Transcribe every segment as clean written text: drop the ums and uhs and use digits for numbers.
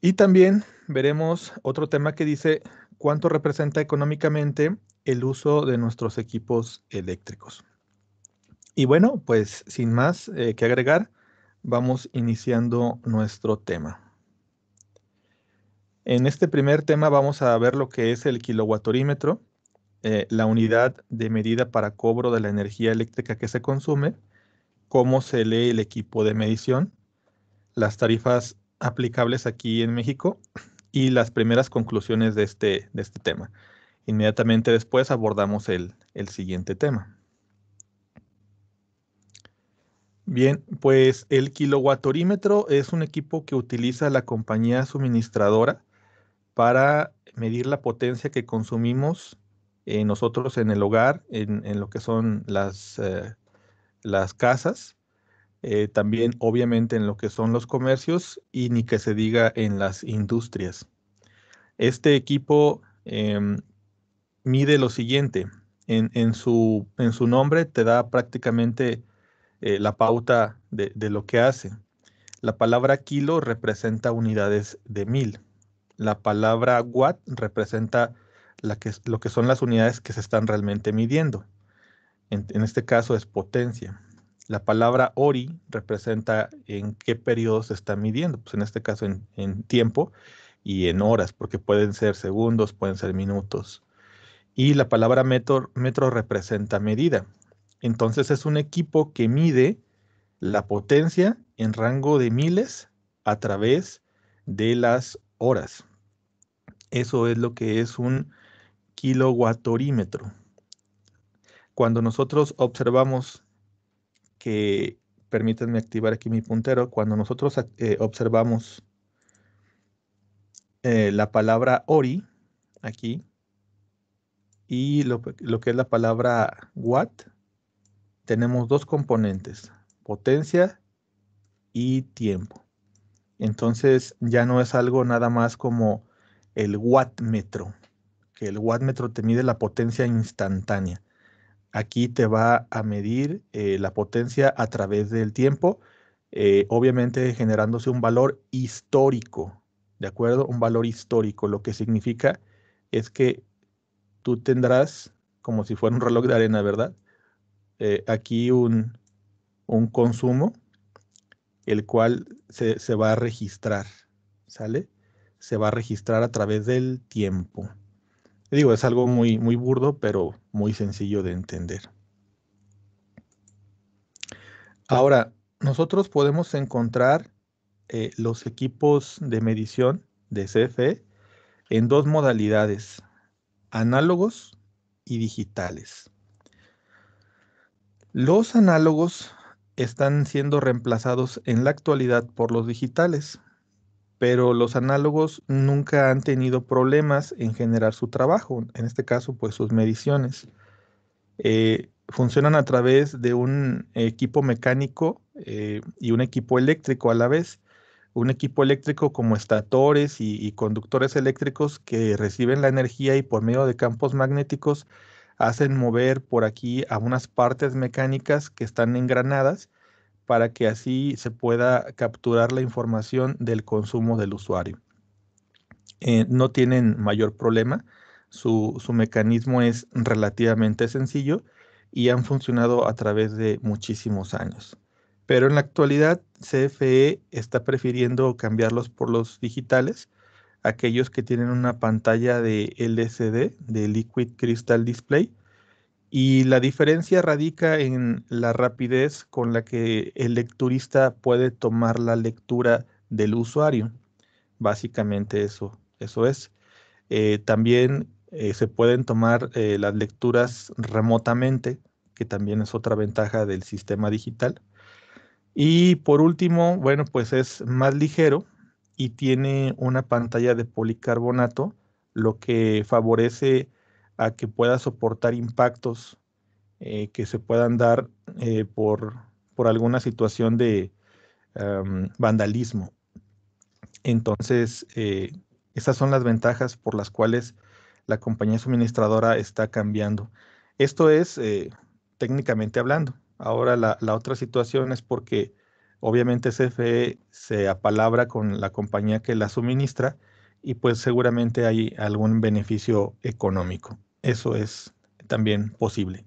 Y también veremos otro tema que dice cuánto representa económicamente el uso de nuestros equipos eléctricos. Y bueno, pues sin más que agregar, vamos iniciando nuestro tema. En este primer tema vamos a ver lo que es el kilowattorímetro, la unidad de medida para cobro de la energía eléctrica que se consume, cómo se lee el equipo de medición, las tarifas aplicables aquí en México y las primeras conclusiones de este tema. Inmediatamente después abordamos el siguiente tema. Bien, pues el kilowattorímetro es un equipo que utiliza la compañía suministradora para medir la potencia que consumimos nosotros en el hogar, en lo que son las casas, también obviamente en lo que son los comercios y ni que se diga en las industrias. Este equipo mide lo siguiente, en su nombre te da prácticamente la pauta de lo que hace. La palabra kilo representa unidades de 1000. La palabra watt representa lo que son las unidades que se están realmente midiendo. En este caso es potencia. La palabra hori representa en qué periodo se está midiendo. Pues en este caso en tiempo y en horas, porque pueden ser segundos, pueden ser minutos. Y la palabra metro representa medida. Entonces es un equipo que mide la potencia en rango de miles a través de las horas. Eso es lo que es un kilowattorímetro. Cuando nosotros observamos que, permítanme activar aquí mi puntero, cuando nosotros observamos la palabra hori aquí y lo que es la palabra watt, tenemos dos componentes, potencia y tiempo. Entonces ya no es algo nada más como el wattmetro, que el wattmetro te mide la potencia instantánea. Aquí te va a medir la potencia a través del tiempo, obviamente generándose un valor histórico, ¿de acuerdo? Un valor histórico, lo que significa es que tú tendrás, como si fuera un reloj de arena, ¿verdad? Aquí un consumo el cual se va a registrar, ¿sale? Se va a registrar a través del tiempo. Digo, es algo muy, muy burdo, pero muy sencillo de entender. Ahora, nosotros podemos encontrar los equipos de medición de CFE en dos modalidades, análogos y digitales. Los análogos están siendo reemplazados en la actualidad por los digitales, pero los análogos nunca han tenido problemas en generar su trabajo, en este caso, pues sus mediciones. Funcionan a través de un equipo mecánico y un equipo eléctrico a la vez. Un equipo eléctrico como estatores y conductores eléctricos que reciben la energía y por medio de campos magnéticos hacen mover por aquí a unas partes mecánicas que están engranadas para que así se pueda capturar la información del consumo del usuario. No tienen mayor problema, su mecanismo es relativamente sencillo y han funcionado a través de muchísimos años. Pero en la actualidad, CFE está prefiriendo cambiarlos por los digitales, aquellos que tienen una pantalla de LCD, de Liquid Crystal Display, y la diferencia radica en la rapidez con la que el lecturista puede tomar la lectura del usuario. Básicamente eso es. También se pueden tomar las lecturas remotamente, que también es otra ventaja del sistema digital. Y por último, bueno, pues es más ligero y tiene una pantalla de policarbonato, lo que favorece a que pueda soportar impactos que se puedan dar por alguna situación de vandalismo. Entonces, esas son las ventajas por las cuales la compañía suministradora está cambiando. Esto es técnicamente hablando. Ahora la otra situación es porque obviamente CFE se apalabra con la compañía que la suministra y pues seguramente hay algún beneficio económico. Eso es también posible.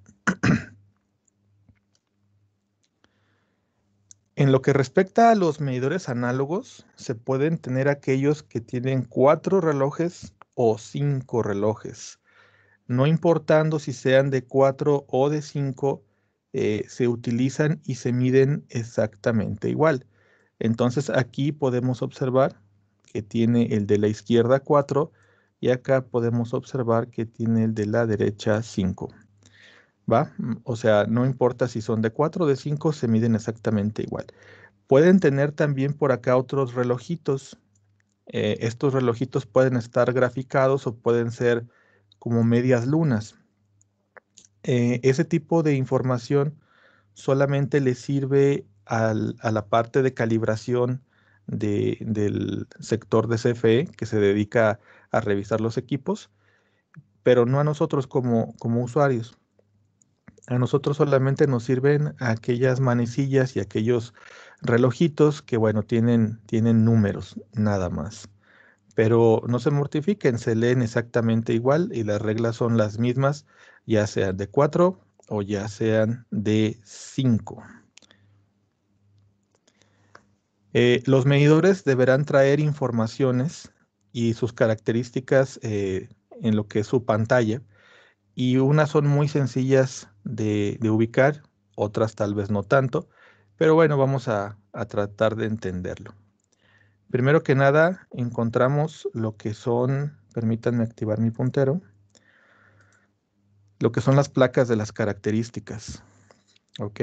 En lo que respecta a los medidores análogos, se pueden tener aquellos que tienen 4 relojes o 5 relojes. No importando si sean de 4 o de 5, se utilizan y se miden exactamente igual. Entonces aquí podemos observar que tiene el de la izquierda 4 y acá podemos observar que tiene el de la derecha 5. ¿Va? O sea, no importa si son de 4 o de 5, se miden exactamente igual. Pueden tener también por acá otros relojitos. Estos relojitos pueden estar graficados o pueden ser como medias lunas. Ese tipo de información solamente le sirve a la parte de calibración del sector de CFE que se dedica a revisar los equipos, pero no a nosotros como usuarios. A nosotros solamente nos sirven aquellas manecillas y aquellos relojitos que, bueno, tienen números, nada más. Pero no se mortifiquen, se leen exactamente igual y las reglas son las mismas, ya sean de 4 o ya sean de 5. Los medidores deberán traer informaciones y sus características en lo que es su pantalla, y unas son muy sencillas de ubicar, otras tal vez no tanto, pero bueno, vamos a tratar de entenderlo. Primero que nada, encontramos lo que son, permítanme activar mi puntero, lo que son las placas de las características, ¿ok?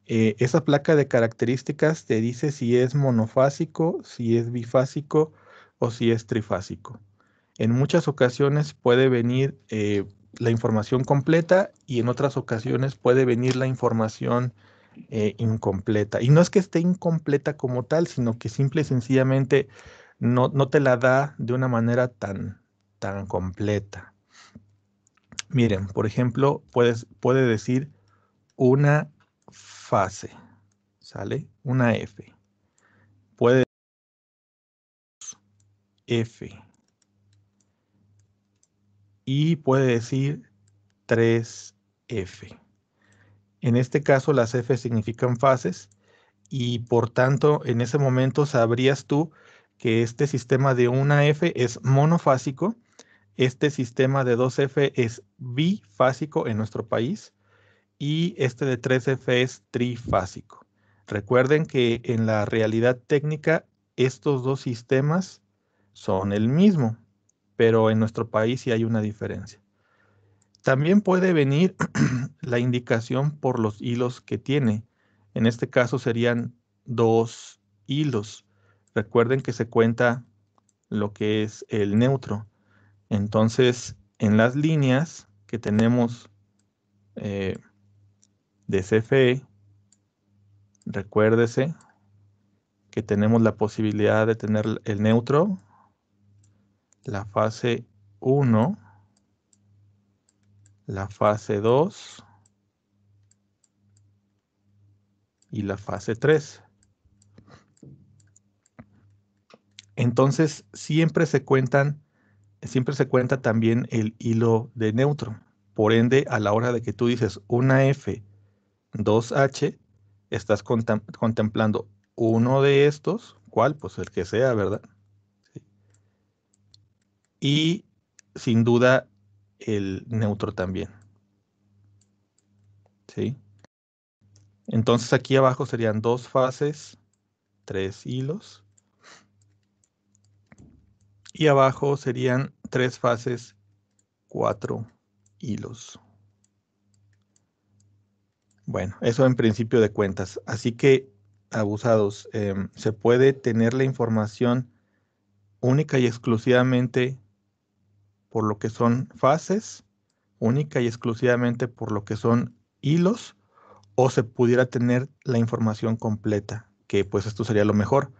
Esa placa de características te dice si es monofásico, si es bifásico o si es trifásico. En muchas ocasiones puede venir la información completa y en otras ocasiones puede venir la información incompleta. Y no es que esté incompleta como tal, sino que simple y sencillamente no te la da de una manera tan completa. Miren, por ejemplo, puede decir una fase, ¿sale? Una F. Puede F. Y puede decir 3F. En este caso, las F significan fases y por tanto, en ese momento sabrías tú que este sistema de una F es monofásico, este sistema de 2F es bifásico en nuestro país y este de 3F es trifásico. Recuerden que en la realidad técnica estos dos sistemas son el mismo, pero en nuestro país sí hay una diferencia. También puede venir la indicación por los hilos que tiene. En este caso serían 2 hilos. Recuerden que se cuenta lo que es el neutro. Entonces, en las líneas que tenemos de CFE, recuérdese que tenemos la posibilidad de tener el neutro, la fase 1, la fase 2 y la fase 3. Entonces, siempre se cuenta también el hilo de neutro. Por ende, a la hora de que tú dices una F, 2H, estás contemplando uno de estos, ¿cuál? Pues el que sea, ¿verdad? Sí. Y sin duda el neutro también, ¿sí? Entonces aquí abajo serían 2 fases, 3 hilos. Y abajo serían 3 fases, 4 hilos. Bueno, eso en principio de cuentas. Así que, abusados, se puede tener la información única y exclusivamente por lo que son fases, única y exclusivamente por lo que son hilos, o se pudiera tener la información completa, que pues esto sería lo mejor.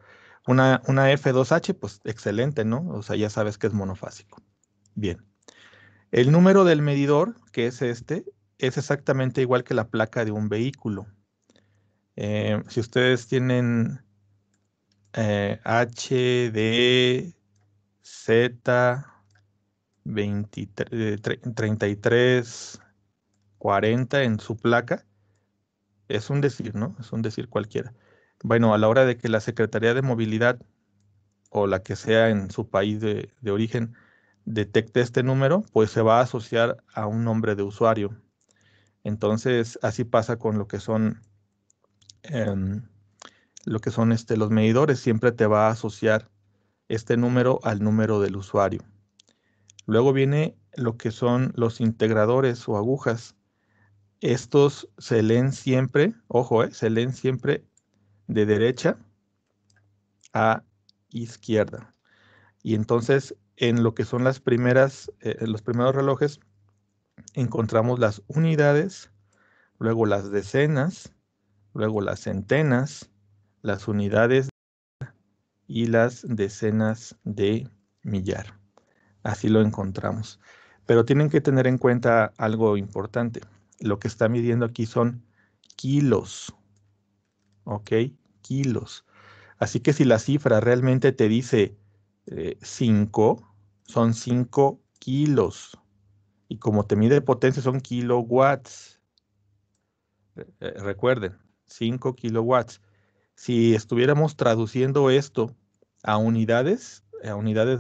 Una F2H, pues excelente, ¿no? O sea, ya sabes que es monofásico. Bien. El número del medidor, que es este, es exactamente igual que la placa de un vehículo. Si ustedes tienen HDZ 3340 en su placa, es un decir, ¿no? Es un decir cualquiera. Bueno, a la hora de que la Secretaría de Movilidad o la que sea en su país de origen detecte este número, pues se va a asociar a un nombre de usuario. Entonces, así pasa con em, los medidores. Siempre te va a asociar este número al número del usuario. Luego viene lo que son los integradores o agujas. Estos se leen siempre, ojo, se leen siempre de derecha a izquierda. Y entonces, en lo que son en los primeros relojes, encontramos las unidades, luego las decenas, luego las centenas, las unidades y las decenas de millar. Así lo encontramos. Pero tienen que tener en cuenta algo importante. Lo que está midiendo aquí son kilos, ¿ok? Kilos. Así que si la cifra realmente te dice 5, son 5 kilos. Y como te mide potencia, son kilowatts. Recuerden, 5 kilowatts. Si estuviéramos traduciendo esto a unidades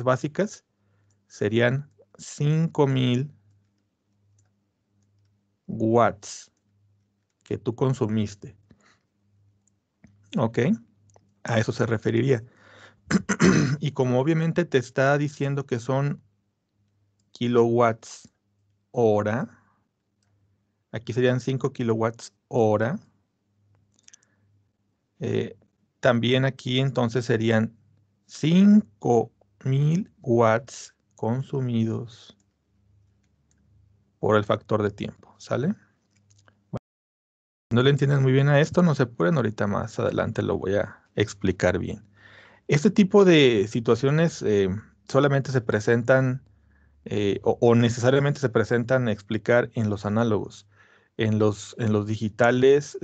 básicas, serían 5000 watts que tú consumiste. ¿Ok? A eso se referiría. Y como obviamente te está diciendo que son kilowatts hora, aquí serían 5 kilowatts hora. eh, También aquí entonces serían 5000 watts consumidos por el factor de tiempo. ¿Sale? No le entienden muy bien a esto, no se apuren, ahorita más adelante lo voy a explicar bien. Este tipo de situaciones solamente se presentan o necesariamente se presentan a explicar en los análogos. En los digitales,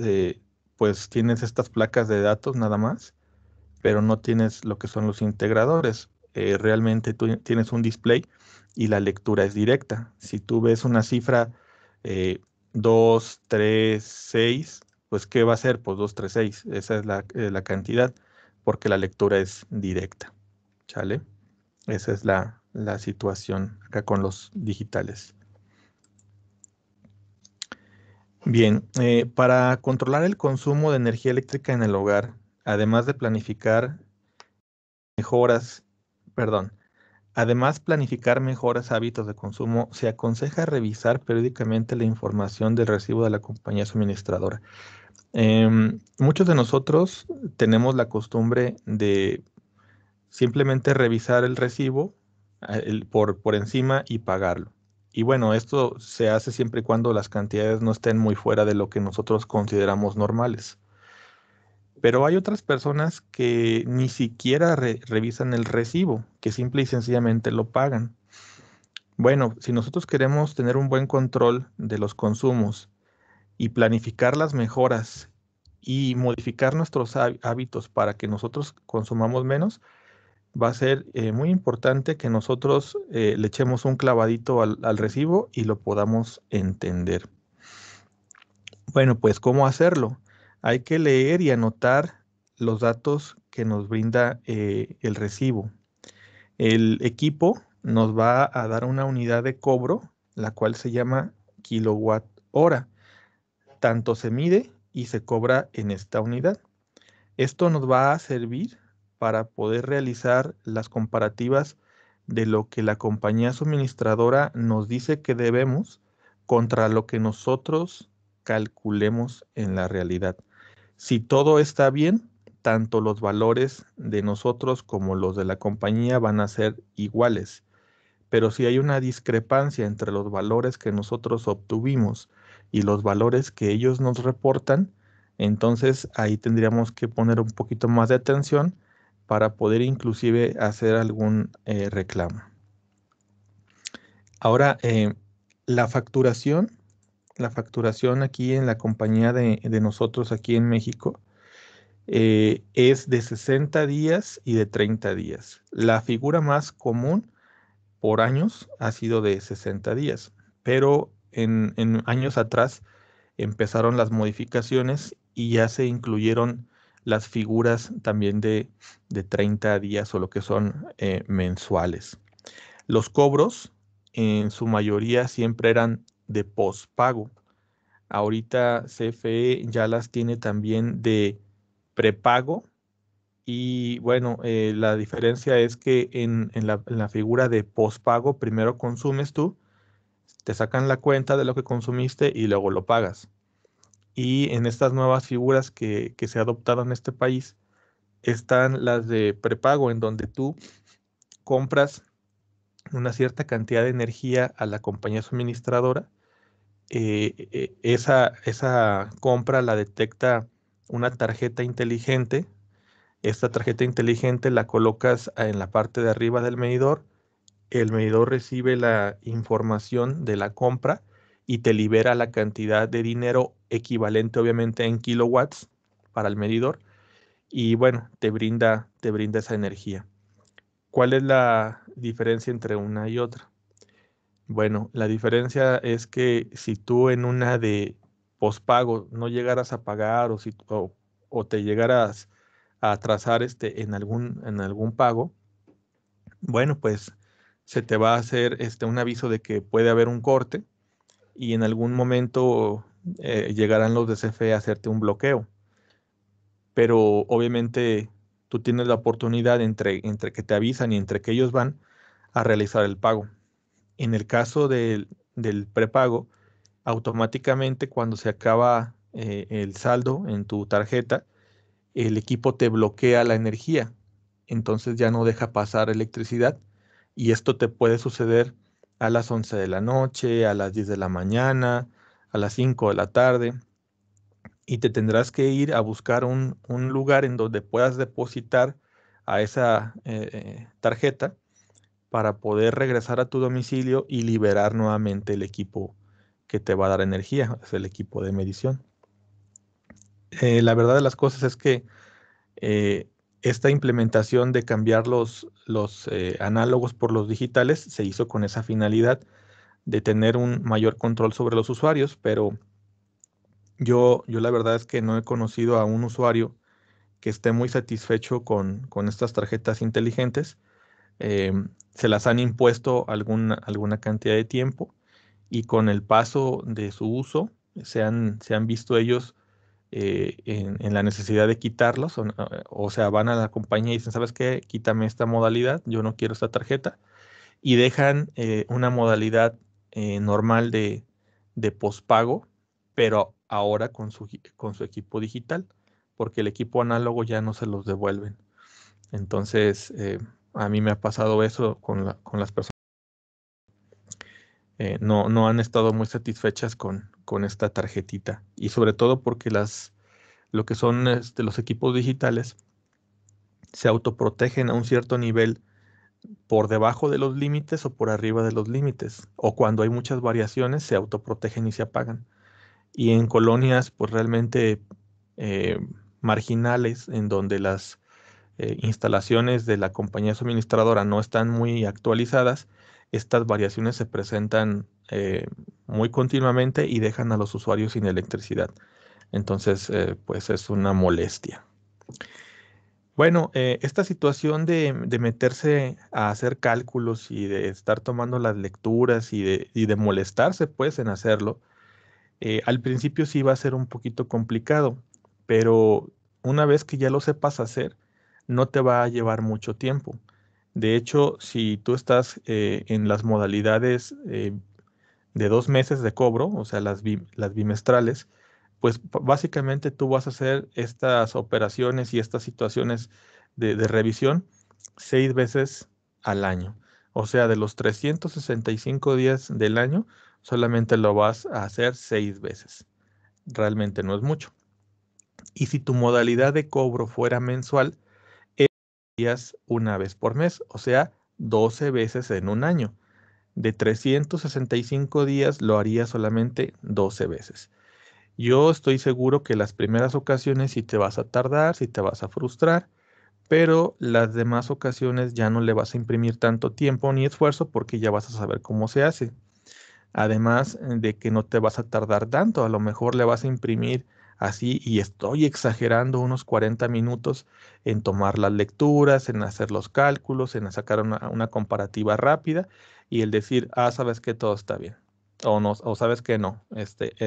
pues tienes estas placas de datos nada más, pero no tienes lo que son los integradores. Realmente tú tienes un display y la lectura es directa. Si tú ves una cifra 2, 3, 6, pues ¿qué va a ser? Pues 2, 3, 6. Esa es la cantidad, porque la lectura es directa. ¿Sale? Esa es la situación acá con los digitales. Bien, para controlar el consumo de energía eléctrica en el hogar, además de planificar mejoras, perdón, además planificar mejoras hábitos de consumo, se aconseja revisar periódicamente la información del recibo de la compañía suministradora. Muchos de nosotros tenemos la costumbre de simplemente revisar el recibo por encima y pagarlo. Y bueno, esto se hace siempre y cuando las cantidades no estén muy fuera de lo que nosotros consideramos normales. Pero hay otras personas que ni siquiera revisan el recibo, que simple y sencillamente lo pagan. Bueno, si nosotros queremos tener un buen control de los consumos y planificar las mejoras y modificar nuestros hábitos para que nosotros consumamos menos, va a ser muy importante que nosotros le echemos un clavadito al recibo y lo podamos entender. Bueno, pues ¿cómo hacerlo? Hay que leer y anotar los datos que nos brinda el recibo. El equipo nos va a dar una unidad de cobro, la cual se llama kilowatt hora. Tanto se mide y se cobra en esta unidad. Esto nos va a servir para poder realizar las comparativas de lo que la compañía suministradora nos dice que debemos contra lo que nosotros calculemos en la realidad. Si todo está bien, tanto los valores de nosotros como los de la compañía van a ser iguales. Pero si hay una discrepancia entre los valores que nosotros obtuvimos y los valores que ellos nos reportan, entonces ahí tendríamos que poner un poquito más de atención para poder inclusive hacer algún reclamo. Ahora, la facturación, la facturación aquí en la compañía de nosotros aquí en México, es de 60 días y de 30 días. La figura más común por años ha sido de 60 días, pero en años atrás empezaron las modificaciones y ya se incluyeron las figuras también de 30 días o lo que son mensuales. Los cobros en su mayoría siempre eran de postpago. Ahorita CFE ya las tiene también de prepago y bueno, la diferencia es que en la figura de postpago primero consumes tú, te sacan la cuenta de lo que consumiste y luego lo pagas. Y en estas nuevas figuras que se adoptaron en este país están las de prepago, en donde tú compras una cierta cantidad de energía a la compañía suministradora. Esa compra la detecta una tarjeta inteligente. Esta tarjeta inteligente la colocas en la parte de arriba del medidor. El medidor recibe la información de la compra y te libera la cantidad de dinero equivalente obviamente en kilowatts para el medidor y bueno, te brinda esa energía. ¿Cuál es la diferencia entre una y otra? Bueno, la diferencia es que si tú en una de pospago no llegaras a pagar o te llegaras a atrasar en algún pago, bueno, pues se te va a hacer un aviso de que puede haber un corte y en algún momento llegarán los de CFE a hacerte un bloqueo. Pero obviamente tú tienes la oportunidad entre que te avisan y entre que ellos van a realizar el pago. En el caso del prepago, automáticamente cuando se acaba el saldo en tu tarjeta, el equipo te bloquea la energía, entonces ya no deja pasar electricidad y esto te puede suceder a las 11 de la noche, a las 10 de la mañana, a las 5 de la tarde y te tendrás que ir a buscar un lugar en donde puedas depositar a esa tarjeta para poder regresar a tu domicilio y liberar nuevamente el equipo que te va a dar energía, es el equipo de medición. La verdad de las cosas es que eh, esta implementación de cambiar los análogos por los digitales se hizo con esa finalidad de tener un mayor control sobre los usuarios, pero yo la verdad es que no he conocido a un usuario que esté muy satisfecho con estas tarjetas inteligentes. Se las han impuesto alguna cantidad de tiempo y con el paso de su uso se han visto ellos en la necesidad de quitarlos, o sea, van a la compañía y dicen, ¿sabes qué? Quítame esta modalidad, yo no quiero esta tarjeta, y dejan una modalidad normal de pospago, pero ahora con su equipo digital, porque el equipo análogo ya no se los devuelven. Entonces, a mí me ha pasado eso con las personas. No han estado muy satisfechas con esta tarjetita. Y sobre todo porque lo que son los equipos digitales se autoprotegen a un cierto nivel por debajo de los límites o por arriba de los límites. O cuando hay muchas variaciones, se autoprotegen y se apagan. Y en colonias, pues realmente eh, marginales, en donde las instalaciones de la compañía suministradora no están muy actualizadas, estas variaciones se presentan muy continuamente y dejan a los usuarios sin electricidad. Entonces, pues es una molestia. Bueno, esta situación de meterse a hacer cálculos y de estar tomando las lecturas y de molestarse pues en hacerlo, al principio sí va a ser un poquito complicado, pero una vez que ya lo sepas hacer, no te va a llevar mucho tiempo. De hecho, si tú estás en las modalidades de 2 meses de cobro, o sea, las bimestrales, pues básicamente tú vas a hacer estas operaciones y estas situaciones de revisión 6 veces al año. O sea, de los 365 días del año, solamente lo vas a hacer 6 veces. Realmente no es mucho. Y si tu modalidad de cobro fuera mensual, harías una vez por mes, o sea, 12 veces en un año. De 365 días lo haría solamente 12 veces. Yo estoy seguro que las primeras ocasiones sí te vas a tardar, sí te vas a frustrar, pero las demás ocasiones ya no le vas a imprimir tanto tiempo ni esfuerzo porque ya vas a saber cómo se hace. Además de que no te vas a tardar tanto, a lo mejor le vas a imprimir así, y estoy exagerando, unos 40 minutos en tomar las lecturas, en hacer los cálculos, en sacar una comparativa rápida y el decir, ah, sabes que todo está bien, o no, o sabes que no,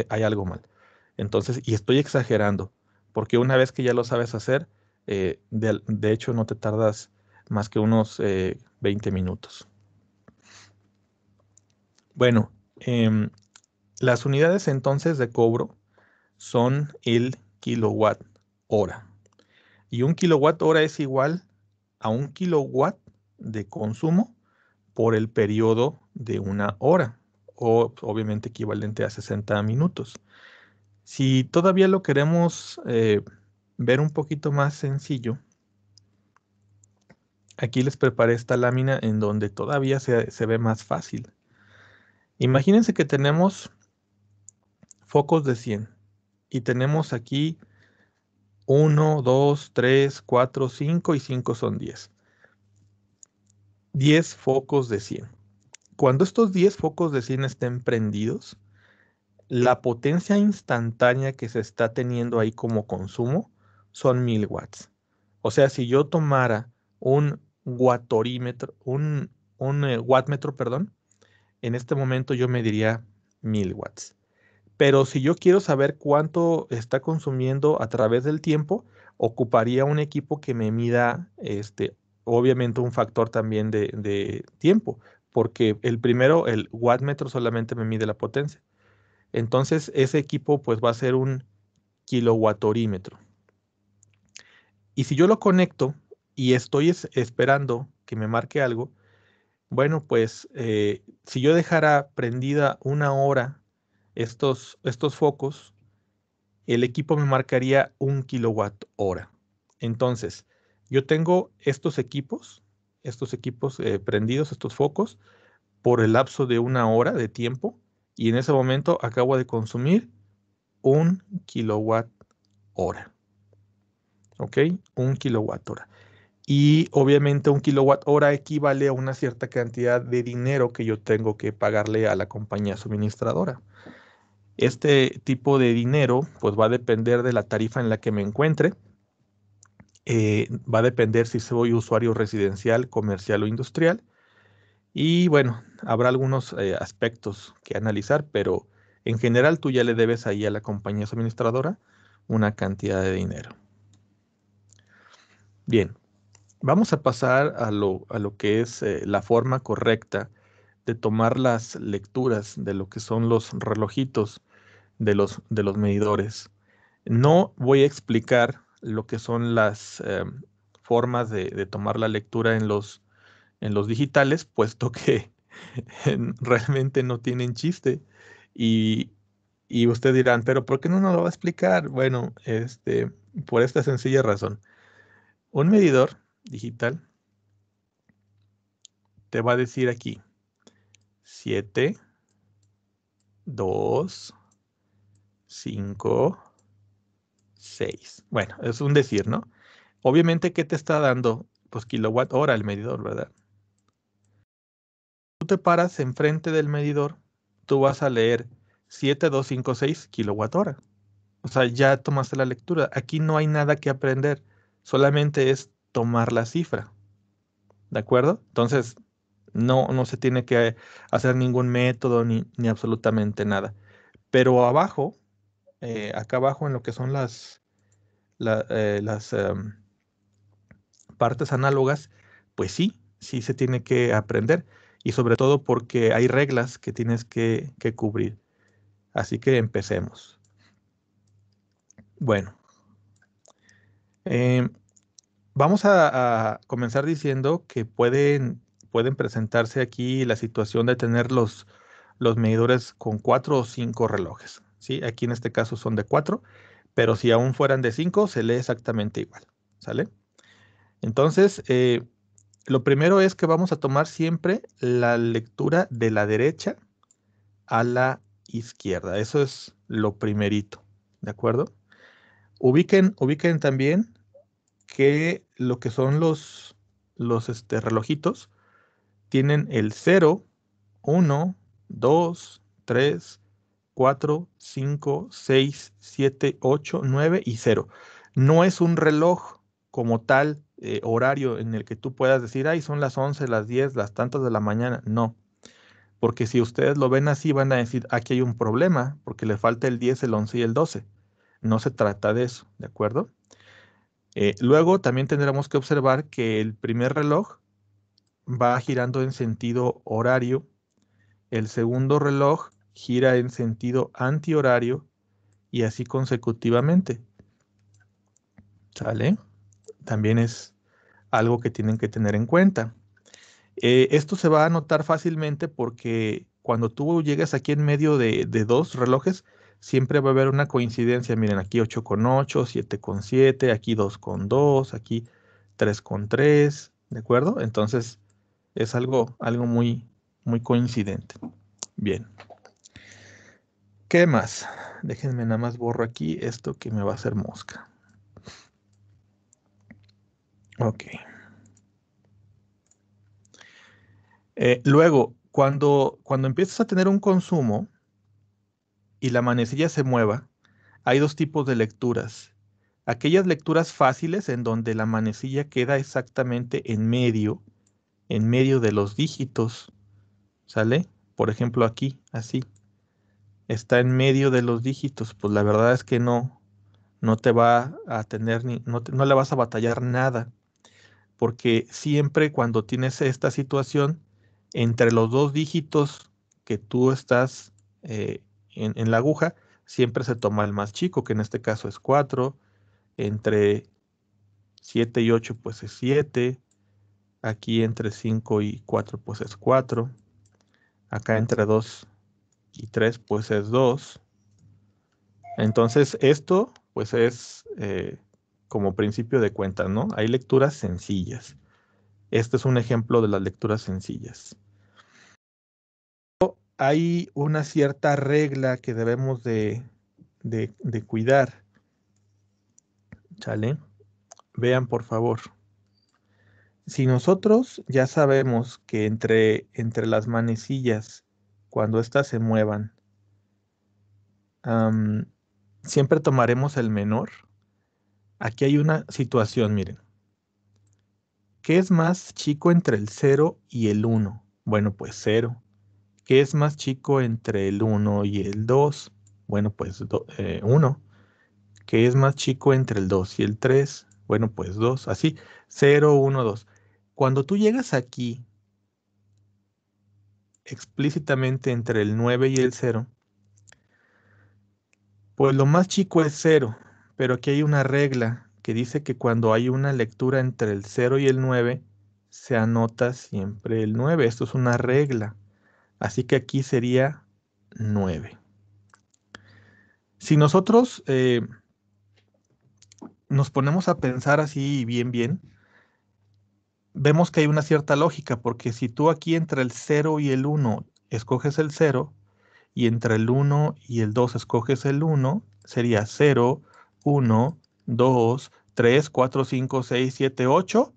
hay algo mal. Entonces, y estoy exagerando, porque una vez que ya lo sabes hacer, de hecho no te tardas más que unos 20 minutos. Bueno, las unidades entonces de cobro son el kilowatt hora. Y un kilowatt hora es igual a un kilowatt de consumo por el periodo de una hora, o obviamente equivalente a 60 minutos. Si todavía lo queremos ver un poquito más sencillo, aquí les preparé esta lámina en donde todavía se ve más fácil. Imagínense que tenemos focos de 100 y tenemos aquí 1, 2, 3, 4, 5 y 5 son 10. 10 focos de 100. Cuando estos 10 focos de 100 estén prendidos, la potencia instantánea que se está teniendo ahí como consumo son 1000 watts. O sea, si yo tomara un wattorímetro, un wattmetro, perdón, en este momento yo mediría 1000 watts. Pero si yo quiero saber cuánto está consumiendo a través del tiempo, ocuparía un equipo que me mida, obviamente un factor también de tiempo, porque el primero, el wattmetro solamente me mide la potencia. Entonces, ese equipo pues va a ser un kilowattorímetro. Y si yo lo conecto y estoy esperando que me marque algo, bueno, pues si yo dejara prendida una hora estos focos, el equipo me marcaría 1 kilowatt hora. Entonces, yo tengo estos equipos prendidos, estos focos, por el lapso de una hora de tiempo, y en ese momento acabo de consumir 1 kilowatt hora. ¿Ok? 1 kilowatt hora. Y obviamente 1 kilowatt hora equivale a una cierta cantidad de dinero que yo tengo que pagarle a la compañía suministradora. Este tipo de dinero pues va a depender de la tarifa en la que me encuentre. Va a depender si soy usuario residencial, comercial o industrial. Y bueno, habrá algunos aspectos que analizar, pero en general tú ya le debes ahí a la compañía suministradora una cantidad de dinero. Bien, vamos a pasar a lo que es la forma correcta de tomar las lecturas de lo que son los relojitos de los medidores. No voy a explicar lo que son las formas de tomar la lectura en los digitales, puesto que realmente no tienen chiste. Y, y ustedes dirán, pero ¿por qué no nos lo va a explicar? Bueno, por esta sencilla razón. Un medidor digital te va a decir aquí 7, 2, 5, 6. Bueno, es un decir, ¿no? Obviamente, ¿qué te está dando? Pues kilowatt hora el medidor, ¿verdad? Tú te paras enfrente del medidor, tú vas a leer 7256 kilowatt hora. O sea, ya tomaste la lectura. Aquí no hay nada que aprender, solamente es tomar la cifra. ¿De acuerdo? Entonces, no se tiene que hacer ningún método ni absolutamente nada. Pero abajo, acá abajo en lo que son las partes análogas, pues sí se tiene que aprender. Y sobre todo porque hay reglas que tienes que cubrir. Así que empecemos. Bueno, em, vamos a comenzar diciendo que pueden presentarse aquí la situación de tener los medidores con 4 o 5 relojes. ¿Sí? Aquí en este caso son de 4, pero si aún fueran de 5, se lee exactamente igual. ¿Sale? Entonces, lo primero es que vamos a tomar siempre la lectura de la derecha a la izquierda. Eso es lo primerito. ¿de acuerdo? Ubiquen también que lo que son los relojitos tienen el 0, 1, 2, 3, 4, 5, 6, 7, 8, 9 y 0. No es un reloj como tal, horario en el que tú puedas decir, ay, son las 11, las 10, las tantas de la mañana. No, porque si ustedes lo ven así, van a decir, aquí hay un problema, porque le falta el 10, el 11 y el 12. No se trata de eso, ¿de acuerdo? Luego también tendremos que observar que el primer reloj va girando en sentido horario, el segundo reloj gira en sentido antihorario y así consecutivamente. ¿Sale? También es algo que tienen que tener en cuenta. Esto se va a notar fácilmente porque cuando tú llegas aquí en medio de dos relojes, siempre va a haber una coincidencia. Miren, aquí 8 con 8, 7 con 7, aquí 2 con 2, aquí 3 con 3, ¿de acuerdo? Entonces es algo muy coincidente. Bien. ¿Qué más? Déjenme nada más borro aquí esto que me va a hacer mosca. Ok. Luego, cuando empiezas a tener un consumo y la manecilla se mueva, hay dos tipos de lecturas. Aquellas lecturas fáciles en donde la manecilla queda exactamente en medio de los dígitos, ¿sale? Por ejemplo, aquí, así, está en medio de los dígitos. Pues la verdad es que no te va a tener no le vas a batallar nada, porque siempre cuando tienes esta situación, entre los dos dígitos que tú estás en la aguja, siempre se toma el más chico, que en este caso es 4. Entre 7 y 8 pues es 7. Aquí entre 5 y 4 pues es 4. Acá entre 2 y 3 pues es 2. Entonces esto pues es como principio de cuentas, ¿no? Hay lecturas sencillas. Este es un ejemplo de las lecturas sencillas. Hay una cierta regla que debemos de cuidar. ¿Sale? Vean, por favor. Si nosotros ya sabemos que entre las manecillas, cuando éstas se muevan, am, siempre tomaremos el menor. Aquí hay una situación, miren. ¿Qué es más chico entre el 0 y el 1? Bueno, pues 0. ¿Qué es más chico entre el 1 y el 2? Bueno, pues 1. ¿Qué es más chico entre el 2 y el 3? Bueno, pues 2. Así, 0, 1, 2. Cuando tú llegas aquí explícitamente entre el 9 y el 0, pues lo más chico es 0, pero aquí hay una regla que dice que cuando hay una lectura entre el 0 y el 9, se anota siempre el 9. Esto es una regla. Así que aquí sería 9. Si nosotros nos ponemos a pensar así bien, vemos que hay una cierta lógica, porque si tú aquí entre el 0 y el 1 escoges el 0, y entre el 1 y el 2 escoges el 1, sería 0, 1, 2, 3, 4, 5, 6, 7, 8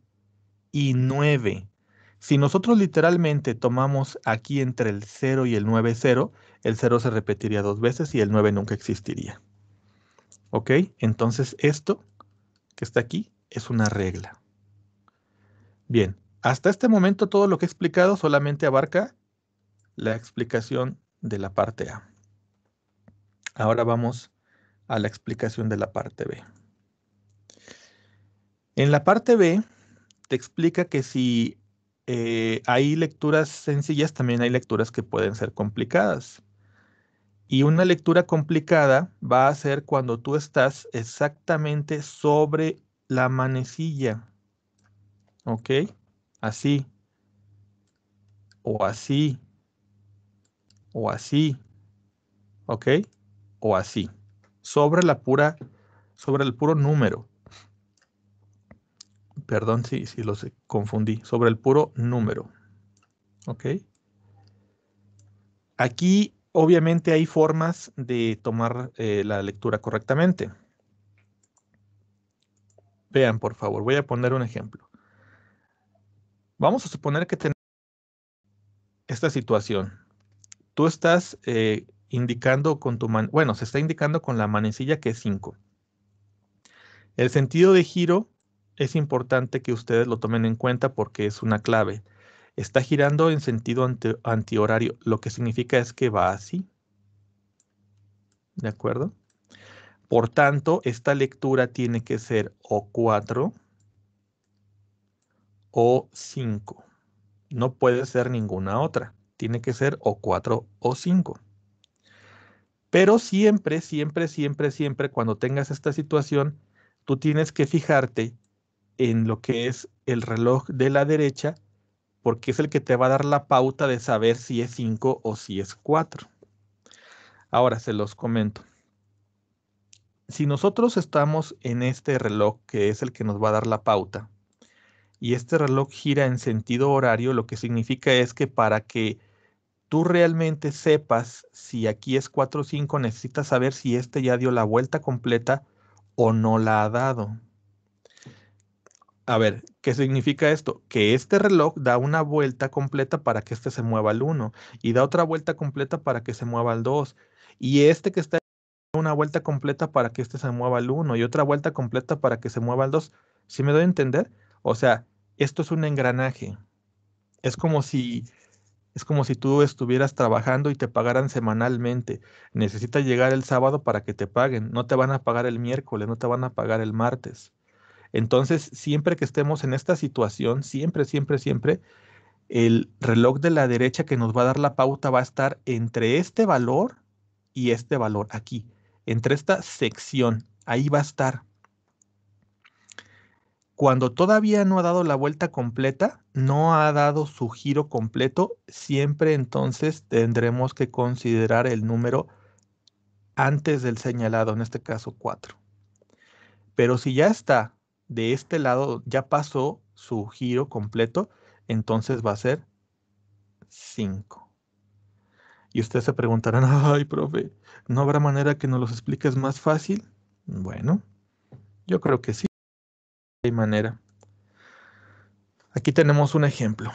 y 9. Si nosotros literalmente tomamos aquí entre el 0 y el 9, 0, el 0 se repetiría dos veces y el 9 nunca existiría. ¿Ok? Entonces esto que está aquí es una regla. Bien, hasta este momento todo lo que he explicado solamente abarca la explicación de la parte A. Ahora vamos a la explicación de la parte B. En la parte B te explica que si hay lecturas sencillas, también hay lecturas que pueden ser complicadas. Y una lectura complicada va a ser cuando tú estás exactamente sobre la manecilla. ¿Ok? Así, o así, o así, ¿ok? O así. Sobre sobre el puro número. Perdón si los confundí. Sobre el puro número. ¿Ok? Aquí Obviamente hay formas de tomar la lectura correctamente. Vean, por favor, voy a poner un ejemplo. Vamos a suponer que tenemos esta situación. Tú estás indicando con tu mano, bueno, se está indicando con la manecilla que es 5. El sentido de giro es importante que ustedes lo tomen en cuenta porque es una clave. Está girando en sentido antihorario, lo que significa es que va así. ¿De acuerdo? Por tanto, esta lectura tiene que ser o 4 o 5. No puede ser ninguna otra. Tiene que ser o 4 o 5. Pero siempre, siempre, siempre, siempre, cuando tengas esta situación, tú tienes que fijarte en lo que es el reloj de la derecha, porque es el que te va a dar la pauta de saber si es 5 o si es 4. Ahora se los comento. Si nosotros estamos en este reloj, que es el que nos va a dar la pauta, y este reloj gira en sentido horario, lo que significa es que para que tú realmente sepas si aquí es 4 o 5, necesitas saber si este ya dio la vuelta completa o no la ha dado. A ver, ¿qué significa esto? Que este reloj da una vuelta completa para que este se mueva al 1 y da otra vuelta completa para que se mueva al 2. Y este que está da una vuelta completa para que este se mueva al 1 y otra vuelta completa para que se mueva al 2. ¿Sí me doy a entender? O sea, esto es un engranaje. Es como si Es como si tú estuvieras trabajando y te pagaran semanalmente. Necesitas llegar el sábado para que te paguen. No te van a pagar el miércoles, no te van a pagar el martes. Entonces, siempre que estemos en esta situación, siempre, siempre, siempre, el reloj de la derecha que nos va a dar la pauta va a estar entre este valor y este valor, aquí, entre esta sección. Ahí va a estar. Cuando todavía no ha dado la vuelta completa, no ha dado su giro completo, siempre entonces tendremos que considerar el número antes del señalado, en este caso 4. Pero si ya está de este lado, ya pasó su giro completo, entonces va a ser 5. Y ustedes se preguntarán, ay, profe, ¿no habrá manera que nos los expliques más fácil? Bueno, yo creo que sí, hay manera. Aquí tenemos un ejemplo.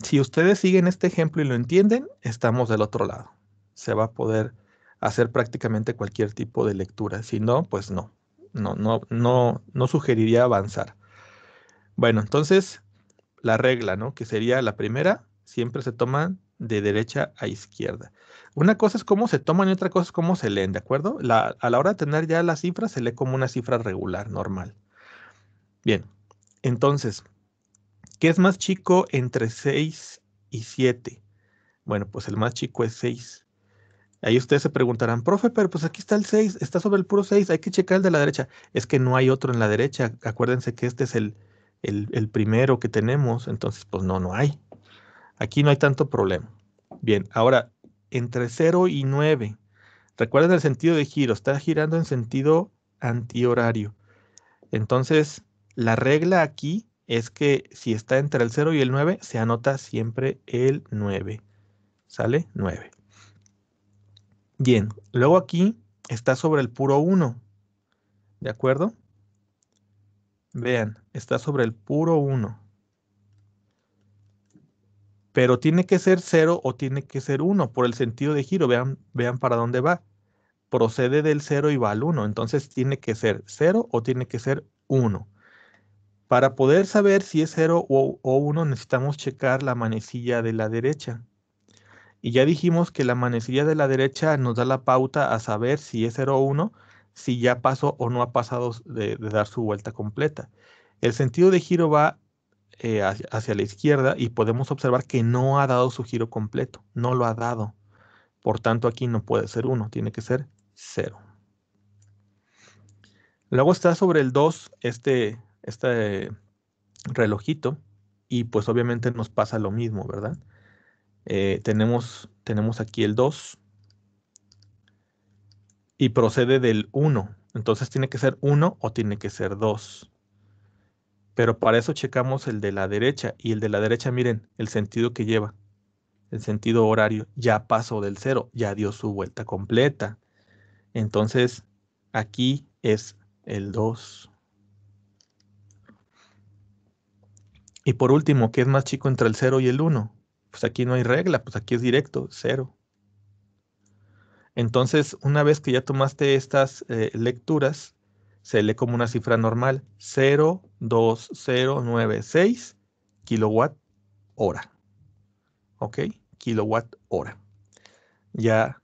Si ustedes siguen este ejemplo y lo entienden, estamos del otro lado. Se va a poder hacer prácticamente cualquier tipo de lectura. Si no, pues no. No sugeriría avanzar. Bueno, entonces la regla, ¿no? Que sería la primera, siempre se toman de derecha a izquierda. Una cosa es cómo se toman y otra cosa es cómo se leen, ¿de acuerdo? A la hora de tener ya la cifra, se lee como una cifra regular, normal. Bien, entonces, ¿qué es más chico entre 6 y 7? Bueno, pues el más chico es 6. Ahí ustedes se preguntarán, profe, pero pues aquí está el 6, está sobre el puro 6, hay que checar el de la derecha. Es que no hay otro en la derecha. Acuérdense que este es el primero que tenemos, entonces pues no hay. Aquí no hay tanto problema. Bien, ahora, entre 0 y 9, recuerden el sentido de giro, está girando en sentido antihorario. Entonces, la regla aquí es que si está entre el 0 y el 9, se anota siempre el 9. ¿Sale? 9. Bien, luego aquí está sobre el puro 1, ¿de acuerdo? Vean, está sobre el puro 1. Pero tiene que ser 0 o tiene que ser 1 por el sentido de giro. Vean para dónde va. Procede del 0 y va al 1. Entonces tiene que ser 0 o tiene que ser 1. Para poder saber si es 0 o 1 necesitamos checar la manecilla de la derecha. Y ya dijimos que la manecilla de la derecha nos da la pauta a saber si es 0 o 1, si ya pasó o no ha pasado de dar su vuelta completa. El sentido de giro va hacia la izquierda y podemos observar que no ha dado su giro completo, no lo ha dado. Por tanto, aquí no puede ser 1, tiene que ser 0. Luego está sobre el 2 este relojito y pues obviamente nos pasa lo mismo, ¿verdad? Tenemos aquí el 2 y procede del 1. Entonces tiene que ser 1 o tiene que ser 2. Pero para eso checamos el de la derecha y el de la derecha, miren, el sentido que lleva. el sentido horario, ya pasó del 0, ya dio su vuelta completa. Entonces, aquí es el 2. Y por último, ¿qué es más chico entre el 0 y el 1? Pues aquí no hay regla, pues aquí es directo, 0. Entonces, una vez que ya tomaste estas lecturas, se lee como una cifra normal, 0,2096 kilowatt hora. ¿Ok? Kilowatt hora. Ya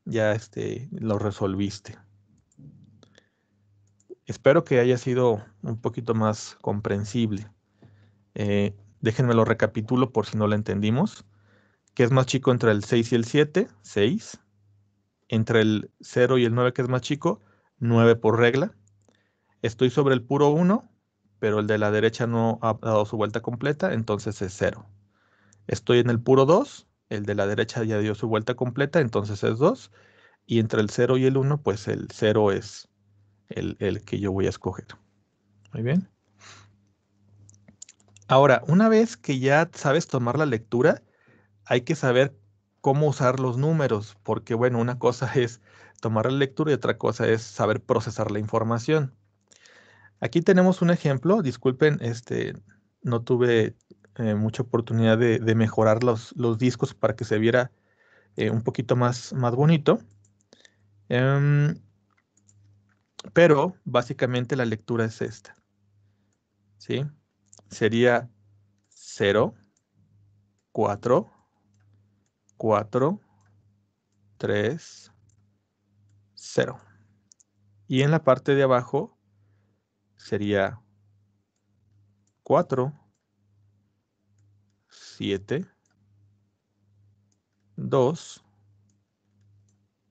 lo resolviste. Espero que haya sido un poquito más comprensible. Déjenme lo recapitulo por si no lo entendimos. ¿Qué es más chico entre el 6 y el 7? 6. Entre el 0 y el 9, ¿qué es más chico? 9 por regla. Estoy sobre el puro 1, pero el de la derecha no ha dado su vuelta completa, entonces es 0. Estoy en el puro 2, el de la derecha ya dio su vuelta completa, entonces es 2. Y entre el 0 y el 1, pues el 0 es el que yo voy a escoger. Muy bien. Ahora, una vez que ya sabes tomar la lectura, hay que saber cómo usar los números, porque bueno, una cosa es tomar la lectura y otra cosa es saber procesar la información. Aquí tenemos un ejemplo, disculpen, no tuve mucha oportunidad de mejorar los discos para que se viera un poquito más bonito. Em, pero básicamente la lectura es esta, ¿sí? Sería 0, 4, 4, 3, 0. Y en la parte de abajo sería 4, 7, 2,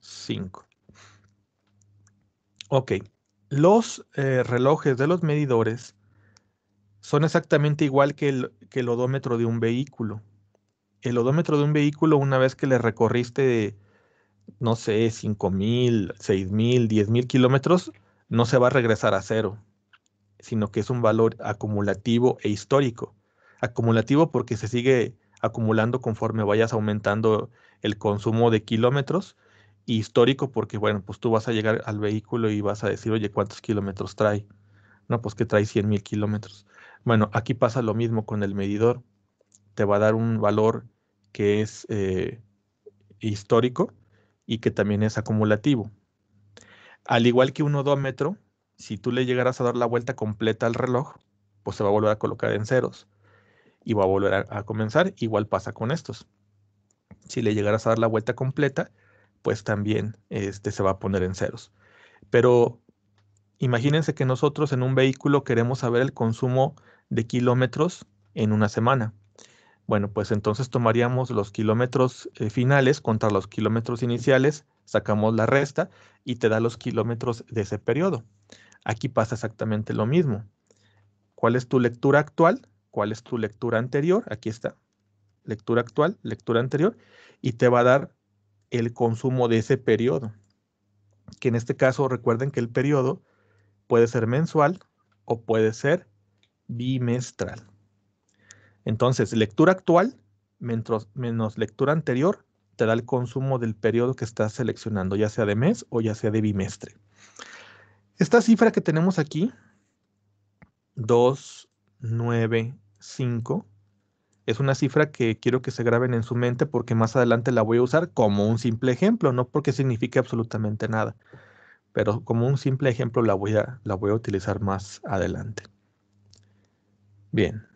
5. Ok, los relojes de los medidores son exactamente igual que el odómetro de un vehículo. El odómetro de un vehículo, una vez que le recorriste, no sé, 5,000, 6,000, 10,000 kilómetros, no se va a regresar a cero, sino que es un valor acumulativo e histórico. Acumulativo porque se sigue acumulando conforme vayas aumentando el consumo de kilómetros. Y histórico porque, bueno, pues tú vas a llegar al vehículo y vas a decir, oye, ¿cuántos kilómetros trae? No, pues que trae 100,000 kilómetros. Bueno, aquí pasa lo mismo con el medidor. Te va a dar un valor que es histórico y que también es acumulativo. Al igual que un odómetro, si tú le llegaras a dar la vuelta completa al reloj, pues se va a volver a colocar en ceros y va a volver a comenzar. Igual pasa con estos. Si le llegaras a dar la vuelta completa, pues también se va a poner en ceros. Pero imagínense que nosotros en un vehículo queremos saber el consumo de kilómetros en una semana. Bueno, pues entonces tomaríamos los kilómetros finales contra los kilómetros iniciales, sacamos la resta y te da los kilómetros de ese periodo. Aquí pasa exactamente lo mismo. ¿Cuál es tu lectura actual? ¿Cuál es tu lectura anterior? Aquí está. Lectura actual, lectura anterior, y te va a dar el consumo de ese periodo. Que en este caso recuerden que el periodo puede ser mensual o puede ser bimestral. Entonces, lectura actual menos lectura anterior te da el consumo del periodo que estás seleccionando, ya sea de mes o ya sea de bimestre. Esta cifra que tenemos aquí, 295, es una cifra que quiero que se graben en su mente porque más adelante la voy a usar como un simple ejemplo, no porque signifique absolutamente nada, pero como un simple ejemplo la voy a utilizar más adelante. Bien.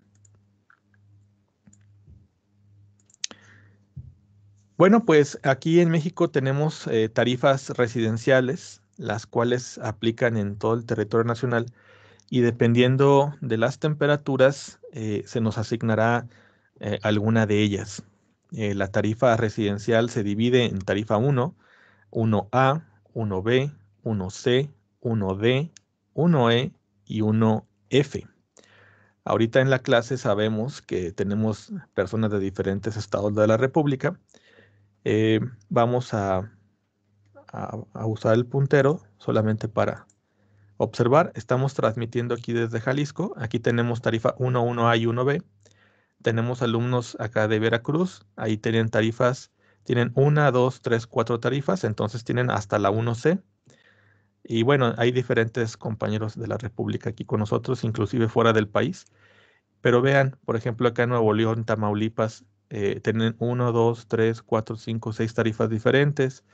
Bueno, pues aquí en México tenemos tarifas residenciales, las cuales aplican en todo el territorio nacional y dependiendo de las temperaturas se nos asignará alguna de ellas. La tarifa residencial se divide en tarifa 1, 1A, 1B, 1C, 1D, 1E y 1F. Ahorita en la clase sabemos que tenemos personas de diferentes estados de la República. Vamos a usar el puntero solamente para observar. Estamos transmitiendo aquí desde Jalisco. Aquí tenemos tarifa 1, 1A y 1B. tenemos alumnos acá de Veracruz, ahí tienen tarifas, tienen 1, 2, 3, 4 tarifas, entonces tienen hasta la 1C. Y bueno, hay diferentes compañeros de la República aquí con nosotros, inclusive fuera del país. Pero vean, por ejemplo, acá en Nuevo León, Tamaulipas, tienen 1, 2, 3, 4, 5, 6 tarifas diferentes.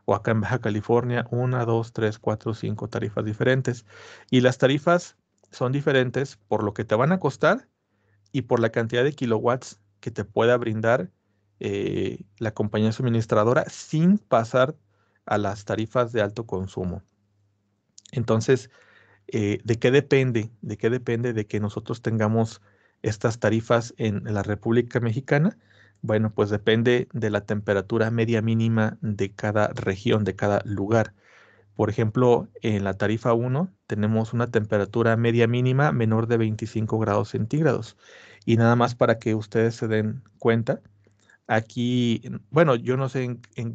O acá en Baja California, 1, 2, 3, 4, 5 tarifas diferentes. Y las tarifas son diferentes por lo que te van a costar y por la cantidad de kilowatts que te pueda brindar la compañía suministradora sin pasar a las tarifas de alto consumo. Entonces, ¿de qué depende? ¿De qué depende de que nosotros tengamos estas tarifas en la República Mexicana? Bueno, pues depende de la temperatura media mínima de cada región, de cada lugar. Por ejemplo, en la tarifa 1 tenemos una temperatura media mínima menor de 25 grados centígrados. Y nada más para que ustedes se den cuenta, aquí, bueno, yo no sé en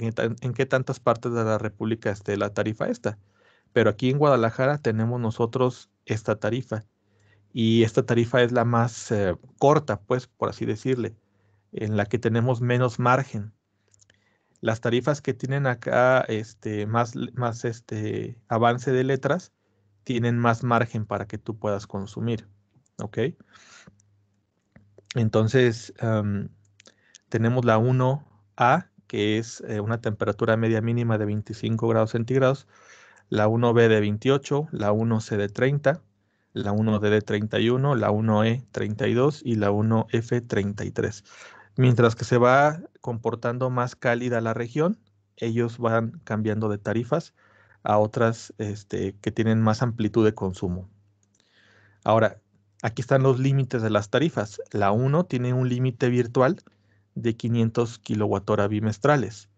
qué tantas partes de la República esté la tarifa esta, pero aquí en Guadalajara tenemos nosotros esta tarifa. Y esta tarifa es la más corta, pues, por así decirle, en la que tenemos menos margen. Las tarifas que tienen acá más avance de letras tienen más margen para que tú puedas consumir. ¿Ok? Entonces, tenemos la 1A, que es una temperatura media mínima de 25 grados centígrados, la 1B de 28, la 1C de 30, la 1D de 31, la 1E 32 y la 1F 33. Mientras que se va comportando más cálida la región, ellos van cambiando de tarifas a otras que tienen más amplitud de consumo. Ahora, aquí están los límites de las tarifas. La 1 tiene un límite virtual de 500 kWh bimestrales.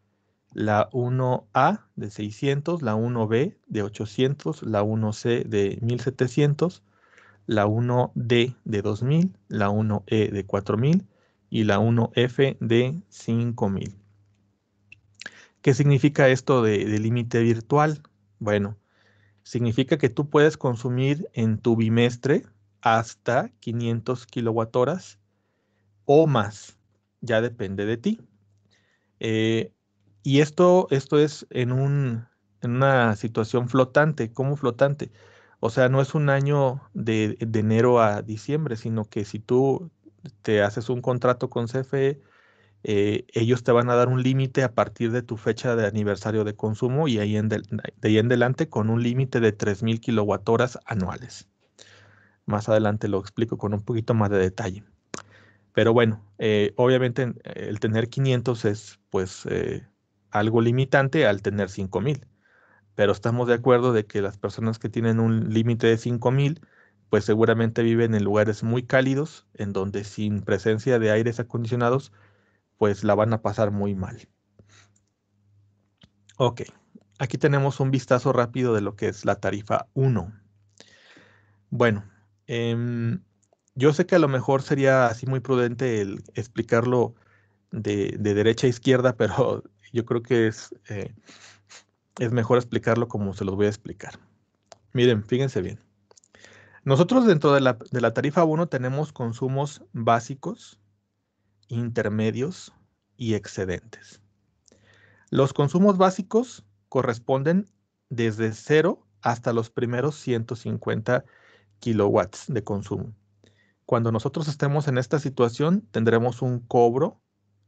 La 1A de 600, la 1B de 800, la 1C de 1700, la 1D de 2000, la 1E de 4000 y la 1F de 5000. ¿Qué significa esto de límite virtual? Bueno, significa que tú puedes consumir en tu bimestre hasta 500 kWh o más. Ya depende de ti. Eh, y esto es en una situación flotante. ¿Cómo flotante? O sea, no es un año de enero a diciembre, sino que si tú te haces un contrato con CFE, ellos te van a dar un límite a partir de tu fecha de aniversario de consumo y de ahí en adelante con un límite de 3000 kWh anuales. Más adelante lo explico con un poquito más de detalle. Pero bueno, obviamente el tener 500 es pues algo limitante al tener 5000. Pero estamos de acuerdo de que las personas que tienen un límite de 5000 pues seguramente viven en lugares muy cálidos, en donde sin presencia de aires acondicionados, pues la van a pasar muy mal. Ok, aquí tenemos un vistazo rápido de lo que es la tarifa 1. Bueno, em, yo sé que a lo mejor sería así muy prudente el explicarlo de derecha a izquierda, pero yo creo que es mejor explicarlo como se los voy a explicar. Miren, fíjense bien. Nosotros dentro de la tarifa 1 tenemos consumos básicos, intermedios y excedentes. Los consumos básicos corresponden desde 0 hasta los primeros 150 kilowatts de consumo. Cuando nosotros estemos en esta situación, tendremos un cobro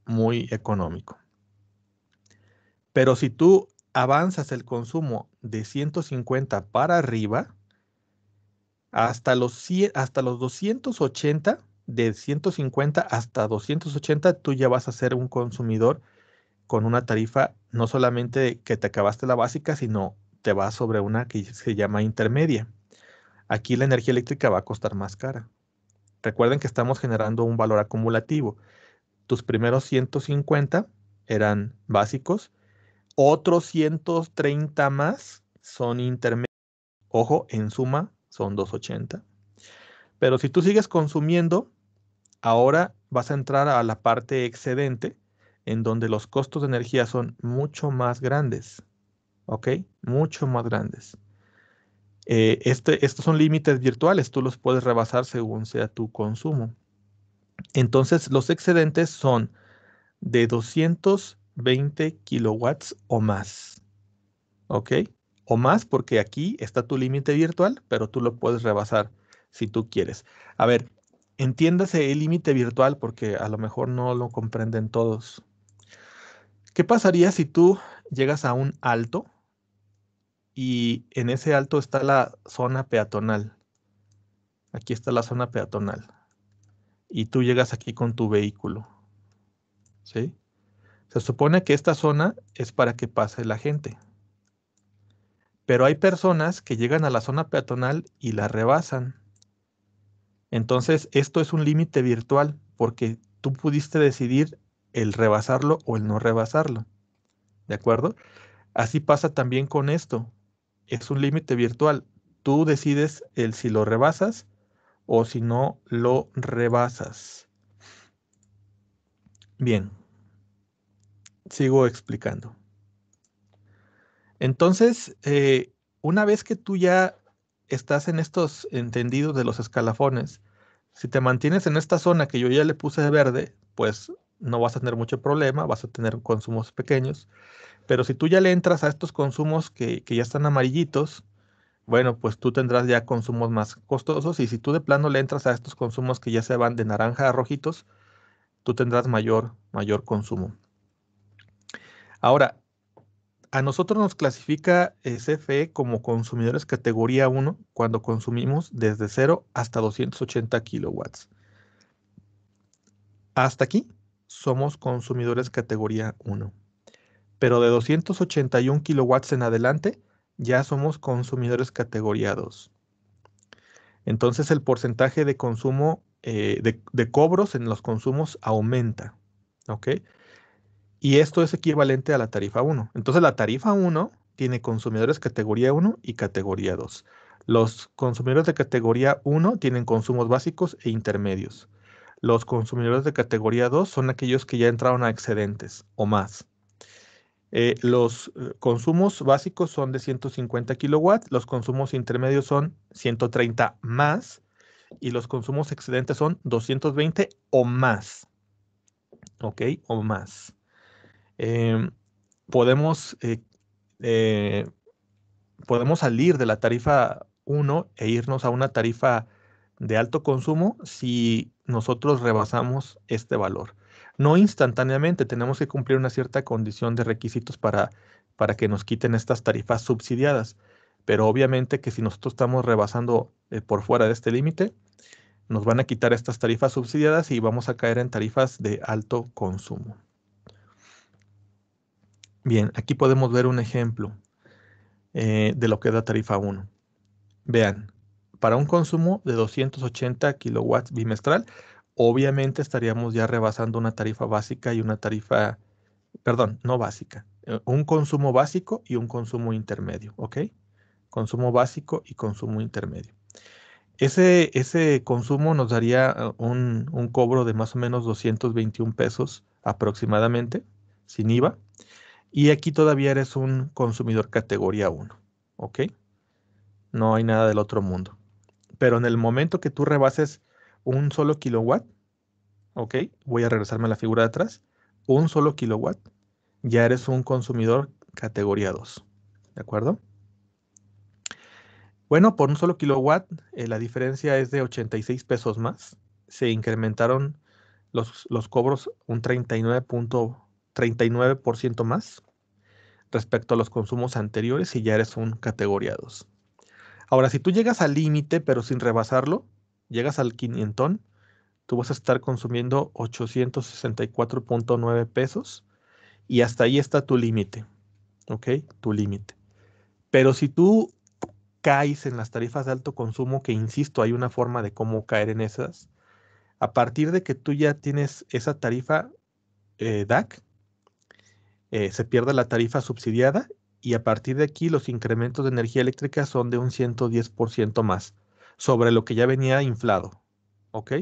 muy económico. Pero si tú avanzas el consumo de 150 para arriba, hasta los 280, de 150 hasta 280, tú ya vas a ser un consumidor con una tarifa no solamente que te acabaste la básica, sino te vas sobre una que se llama intermedia. Aquí la energía eléctrica va a costar más cara. Recuerden que estamos generando un valor acumulativo. Tus primeros 150 eran básicos, otros 130 más son intermedios. Ojo, en suma son 280. Pero si tú sigues consumiendo, ahora vas a entrar a la parte excedente, en donde los costos de energía son mucho más grandes. ¿Ok? Mucho más grandes. Estos son límites virtuales, tú los puedes rebasar según sea tu consumo. Entonces, los excedentes son de 220 kilowatts o más, ¿ok? O más porque aquí está tu límite virtual, pero tú lo puedes rebasar si tú quieres. A ver, entiéndase el límite virtual porque a lo mejor no lo comprenden todos. ¿Qué pasaría si tú llegas a un alto y en ese alto está la zona peatonal? Aquí está la zona peatonal y tú llegas aquí con tu vehículo, ¿sí? Se supone que esta zona es para que pase la gente, pero hay personas que llegan a la zona peatonal y la rebasan. Entonces, esto es un límite virtual porque tú pudiste decidir el rebasarlo o el no rebasarlo, ¿de acuerdo? Así pasa también con esto. Es un límite virtual. Tú decides el si lo rebasas o si no lo rebasas. Bien, sigo explicando. Entonces, una vez que tú ya estás en estos entendidos de los escalafones, si te mantienes en esta zona que yo ya le puse de verde, pues no vas a tener mucho problema, vas a tener consumos pequeños. Pero si tú ya le entras a estos consumos que ya están amarillitos, bueno, pues tú tendrás ya consumos más costosos. Y si tú de plano le entras a estos consumos que ya se van de naranja a rojitos, tú tendrás mayor consumo. Ahora, a nosotros nos clasifica CFE como consumidores categoría 1 cuando consumimos desde 0 hasta 280 kilowatts. Hasta aquí somos consumidores categoría 1. Pero de 281 kilowatts en adelante ya somos consumidores categoría 2. Entonces el porcentaje de consumo, de cobros en los consumos aumenta. ¿Ok? Y esto es equivalente a la tarifa 1. Entonces la tarifa 1 tiene consumidores categoría 1 y categoría 2. Los consumidores de categoría 1 tienen consumos básicos e intermedios. Los consumidores de categoría 2 son aquellos que ya entraron a excedentes o más. Los consumos básicos son de 150 kilowatts, los consumos intermedios son 130 más y los consumos excedentes son 220 o más. ¿Ok? O más. Em, podemos, eh, eh, podemos salir de la tarifa 1 e irnos a una tarifa de alto consumo si nosotros rebasamos este valor. No instantáneamente, tenemos que cumplir una cierta condición de requisitos para que nos quiten estas tarifas subsidiadas. Pero obviamente que si nosotros estamos rebasando por fuera de este límite, nos van a quitar estas tarifas subsidiadas y vamos a caer en tarifas de alto consumo. Bien, aquí podemos ver un ejemplo de lo que es la tarifa 1. Vean, para un consumo de 280 kilowatts bimestral, obviamente estaríamos ya rebasando una tarifa básica y una tarifa, perdón, no básica, un consumo básico y un consumo intermedio, ¿ok? Consumo básico y consumo intermedio. Ese consumo nos daría un cobro de más o menos 221 pesos aproximadamente, sin IVA. Y aquí todavía eres un consumidor categoría 1, ¿ok? No hay nada del otro mundo. Pero en el momento que tú rebases un solo kilowatt, ¿ok? Voy a regresarme a la figura de atrás. Un solo kilowatt, ya eres un consumidor categoría 2, ¿de acuerdo? Bueno, por un solo kilowatt, la diferencia es de 86 pesos más. Se incrementaron los cobros un 39% más respecto a los consumos anteriores y ya eres un categoría 2. Ahora, si tú llegas al límite, pero sin rebasarlo, llegas al quinientón, tú vas a estar consumiendo 864.9 pesos y hasta ahí está tu límite, ¿ok? Tu límite. Pero si tú caes en las tarifas de alto consumo, que insisto, hay una forma de cómo caer en esas, a partir de que tú ya tienes esa tarifa DAC, se pierde la tarifa subsidiada y a partir de aquí los incrementos de energía eléctrica son de un 110% más sobre lo que ya venía inflado, ¿ok?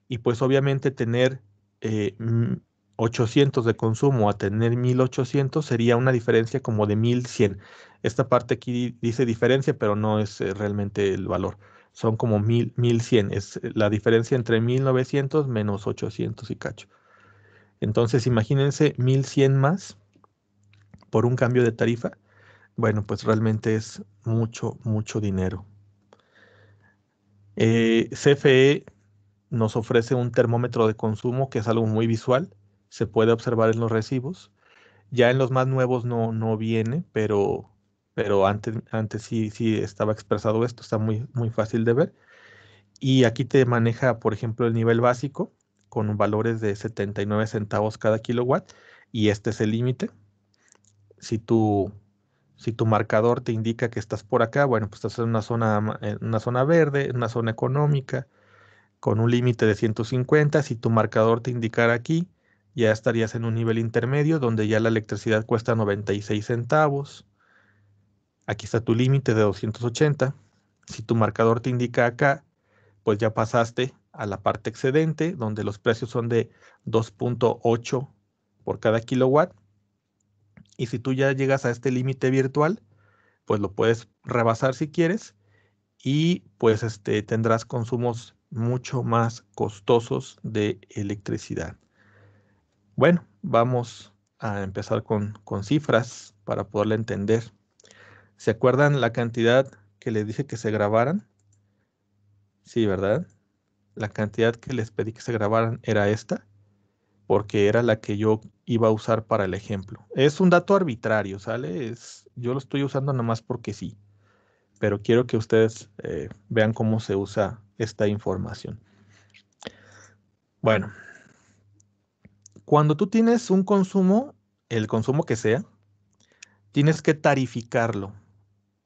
Y pues obviamente tener eh, mm, 800 de consumo a tener 1800 sería una diferencia como de 1100. Esta parte aquí dice diferencia, pero no es realmente el valor. Son como 1100. Es la diferencia entre 1900 menos 800 y cacho. Entonces, imagínense 1100 más por un cambio de tarifa. Bueno, pues realmente es mucho, mucho dinero. CFE nos ofrece un termómetro de consumo que es algo muy visual. Se puede observar en los recibos. Ya en los más nuevos no viene, pero antes sí estaba expresado esto. Está muy, muy fácil de ver. Y aquí te maneja, por ejemplo, el nivel básico con valores de 79 centavos cada kilowatt. Y este es el límite. Si tu, si tu marcador te indica que estás por acá, bueno, pues estás en en una zona verde, en una zona económica, con un límite de 150. Si tu marcador te indicara aquí, ya estarías en un nivel intermedio donde ya la electricidad cuesta 96 centavos. Aquí está tu límite de 280. Si tu marcador te indica acá, pues ya pasaste a la parte excedente, donde los precios son de 2.8 por cada kilowatt. Y si tú ya llegas a este límite virtual, pues lo puedes rebasar si quieres y pues tendrás consumos mucho más costosos de electricidad. Bueno, vamos a empezar con cifras para poderla entender. ¿Se acuerdan la cantidad que les dije que se grabaran? Sí, ¿verdad? La cantidad que les pedí que se grabaran era esta, porque era la que yo iba a usar para el ejemplo. Es un dato arbitrario, ¿sale? Yo lo estoy usando nada más porque sí, pero quiero que ustedes vean cómo se usa esta información. Bueno, cuando tú tienes un consumo, el consumo que sea, tienes que tarificarlo.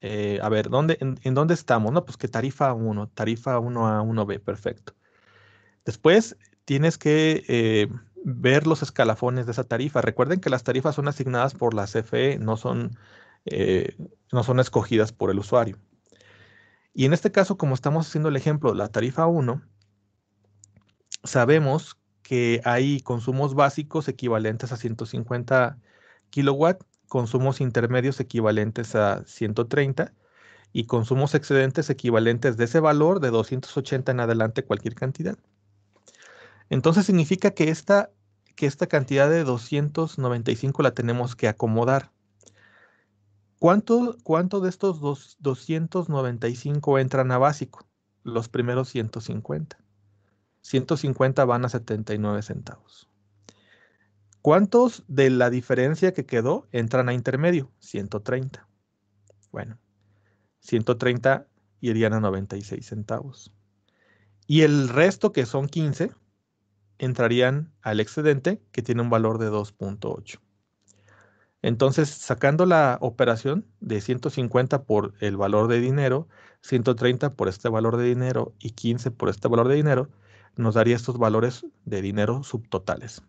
A ver, en dónde estamos? No, pues que tarifa 1A, 1B, perfecto. Después tienes que ver los escalafones de esa tarifa. Recuerden que las tarifas son asignadas por la CFE, eh, no son escogidas por el usuario. Y en este caso, como estamos haciendo el ejemplo, la tarifa 1, sabemos que hay consumos básicos equivalentes a 150 kilowatt, consumos intermedios equivalentes a 130 y consumos excedentes equivalentes de ese valor de 280 en adelante cualquier cantidad. Entonces significa que esta cantidad de 295 la tenemos que acomodar. ¿Cuánto de estos 295 entran a básico? Los primeros 150. 150 van a 79 centavos. ¿Cuántos de la diferencia que quedó entran a intermedio? 130. Bueno, 130 irían a 96 centavos. Y el resto, que son 15, entrarían al excedente, que tiene un valor de 2.8. Entonces, sacando la operación de 150 por el valor de dinero, 130 por este valor de dinero y 15 por este valor de dinero, nos daría estos valores de dinero subtotales.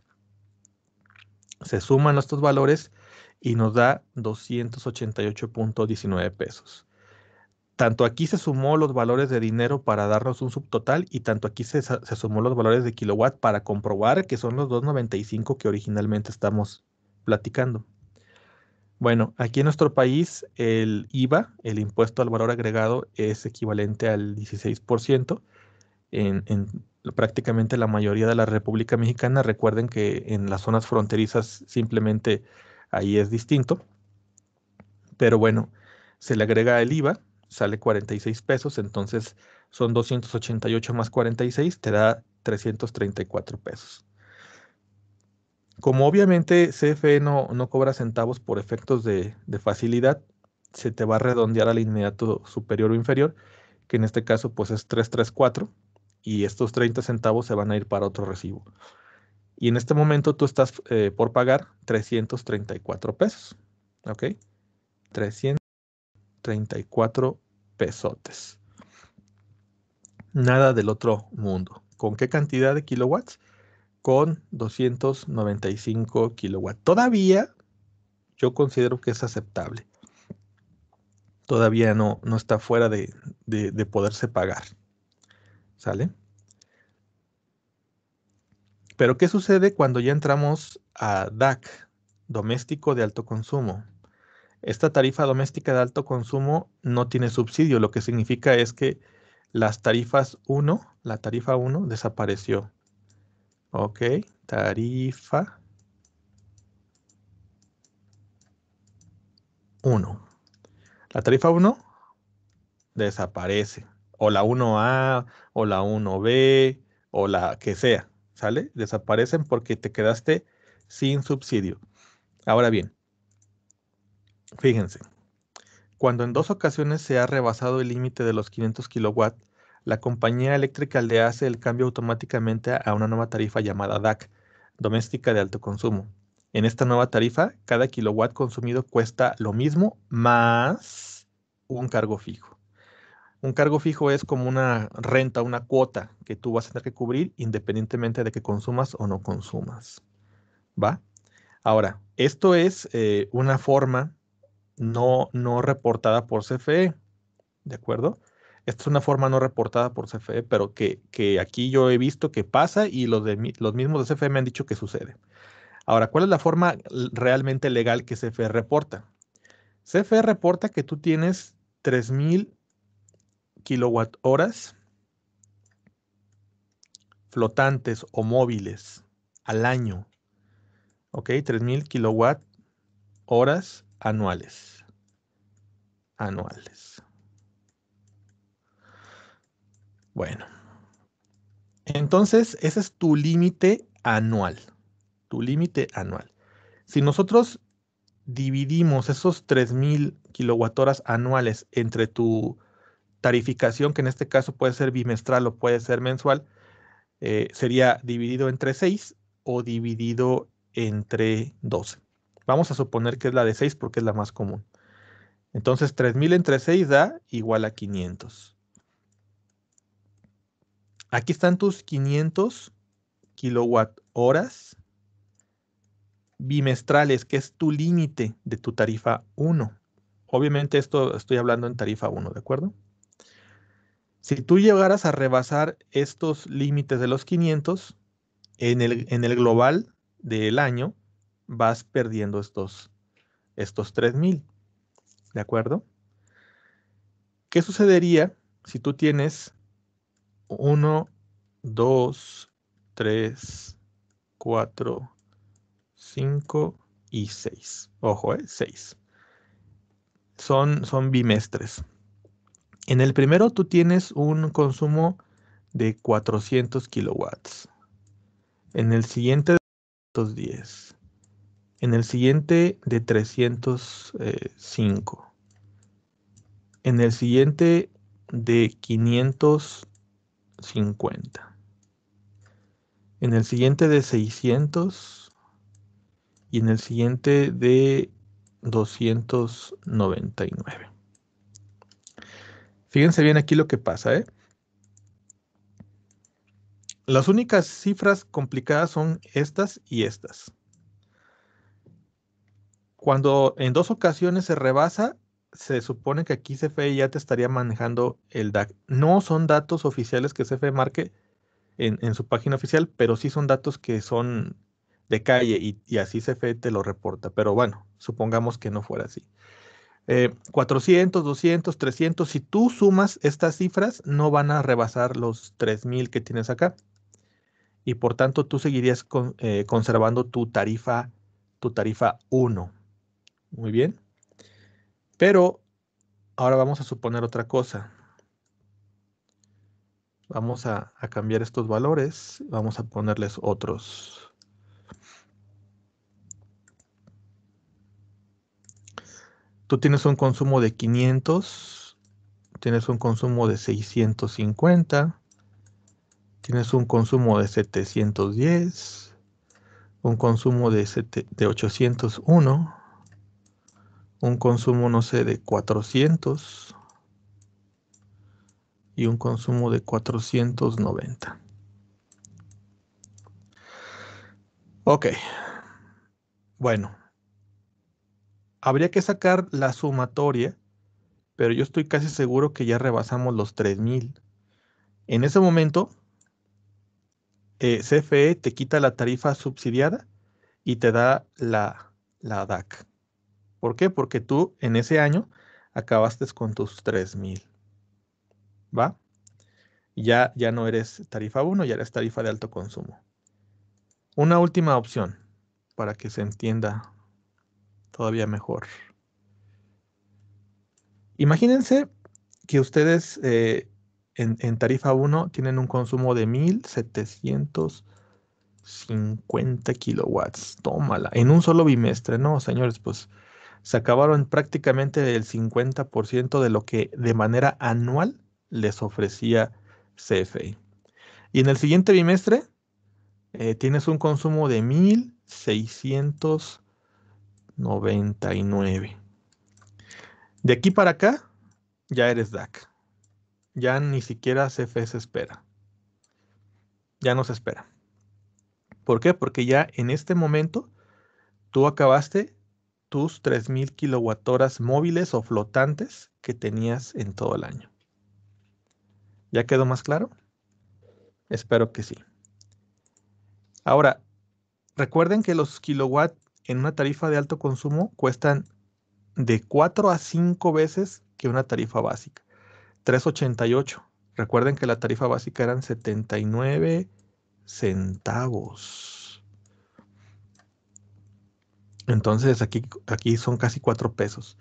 Se suman estos valores y nos da 288.19 pesos. Tanto aquí se sumó los valores de dinero para darnos un subtotal y tanto aquí se sumó los valores de kilowatt para comprobar que son los 2.95 que originalmente estamos platicando. Bueno, aquí en nuestro país el IVA, el impuesto al valor agregado, es equivalente al 16% en prácticamente la mayoría de la República Mexicana. Recuerden que en las zonas fronterizas simplemente ahí es distinto. Pero bueno, se le agrega el IVA, sale 46 pesos, entonces son 288 más 46, te da 334 pesos. Como obviamente CFE no cobra centavos por efectos de facilidad, se te va a redondear al inmediato superior o inferior, que en este caso pues es 334 y estos 30 centavos se van a ir para otro recibo. Y en este momento tú estás por pagar 334 pesos, ¿ok? 334 pesotes. Nada del otro mundo. ¿Con qué cantidad de kilowatts? Con 295 kilowatts. Todavía yo considero que es aceptable. Todavía no está fuera de poderse pagar. ¿Sale? Pero ¿qué sucede cuando ya entramos a DAC, doméstico de alto consumo? Esta tarifa doméstica de alto consumo no tiene subsidio, lo que significa es que las tarifas 1, la tarifa 1 desapareció. Ok, tarifa 1. La tarifa 1 desaparece. O la 1A, o la 1B, o la que sea, ¿sale? Desaparecen porque te quedaste sin subsidio. Ahora bien, fíjense, cuando en 2 ocasiones se ha rebasado el límite de los 500 kilowatts, la compañía eléctrica le hace el cambio automáticamente a una nueva tarifa llamada DAC, doméstica de alto consumo. En esta nueva tarifa, cada kilowatt consumido cuesta lo mismo más un cargo fijo. Un cargo fijo es como una renta, una cuota que tú vas a tener que cubrir independientemente de que consumas o no consumas. ¿Va? Ahora, esto es una forma no reportada por CFE, ¿de acuerdo? Esta es una forma no reportada por CFE, pero que aquí yo he visto que pasa y los mismos de CFE me han dicho que sucede. Ahora, ¿cuál es la forma realmente legal que CFE reporta? CFE reporta que tú tienes 3,000 kilowatt horas flotantes o móviles al año, ¿ok? 3,000 kilowatt horas anuales. Anuales. Bueno, entonces ese es tu límite anual. Tu límite anual. Si nosotros dividimos esos 3,000 kilowatt-horas anuales entre tu tarificación, que en este caso puede ser bimestral o puede ser mensual, sería dividido entre 6 o dividido entre 12. Vamos a suponer que es la de 6 porque es la más común. Entonces 3,000 entre 6 da igual a 500. Aquí están tus 500 kilowatt-horas bimestrales, que es tu límite de tu tarifa 1. Obviamente esto estoy hablando en tarifa 1, ¿de acuerdo? Si tú llegaras a rebasar estos límites de los 500, en el global del año vas perdiendo estos 3,000, ¿de acuerdo? ¿Qué sucedería si tú tienes 1, 2, 3, 4, 5 y 6? Ojo, 6. Son bimestres. En el primero tú tienes un consumo de 400 kilowatts. En el siguiente de 210. En el siguiente de 305. En el siguiente de 550. En el siguiente de 600. Y en el siguiente de 299. Fíjense bien aquí lo que pasa, ¿eh? Las únicas cifras complicadas son estas y estas. Cuando en 2 ocasiones se rebasa, se supone que aquí CFE ya te estaría manejando el DAC. No son datos oficiales que CFE marque en su página oficial, pero sí son datos que son de calle y así CFE te lo reporta. Pero bueno, supongamos que no fuera así. 400, 200, 300, si tú sumas estas cifras, no van a rebasar los 3,000 que tienes acá. Y por tanto, tú seguirías conservando tu tarifa 1. Muy bien. Pero ahora vamos a suponer otra cosa. Vamos a cambiar estos valores. Vamos a ponerles otros. Tú tienes un consumo de 500. Tienes un consumo de 650. Tienes un consumo de 710. Un consumo de 801. Un consumo, no sé, de 400. Y un consumo de 490. Ok. Bueno, habría que sacar la sumatoria, pero yo estoy casi seguro que ya rebasamos los 3,000. En ese momento, CFE te quita la tarifa subsidiada y te da la DAC. ¿Por qué? Porque tú en ese año acabaste con tus 3,000. ¿Va? Ya no eres tarifa 1, ya eres tarifa de alto consumo. Una última opción para que se entienda todavía mejor. Imagínense que ustedes en tarifa 1 tienen un consumo de 1750 kilowatts. Tómala. En un solo bimestre, ¿no, señores? Pues se acabaron prácticamente el 50% de lo que de manera anual les ofrecía CFE. Y en el siguiente bimestre tienes un consumo de 1699. De aquí para acá, ya eres DAC. Ya ni siquiera CFE se espera. Ya no se espera. ¿Por qué? Porque ya en este momento tú acabaste tus 3000 kilowattoras móviles o flotantes que tenías en todo el año. ¿Ya quedó más claro? Espero que sí. Ahora, recuerden que los kilowatts en una tarifa de alto consumo cuestan de 4 a 5 veces que una tarifa básica. 3.88. Recuerden que la tarifa básica eran 79 centavos. Entonces aquí son casi 4 pesos.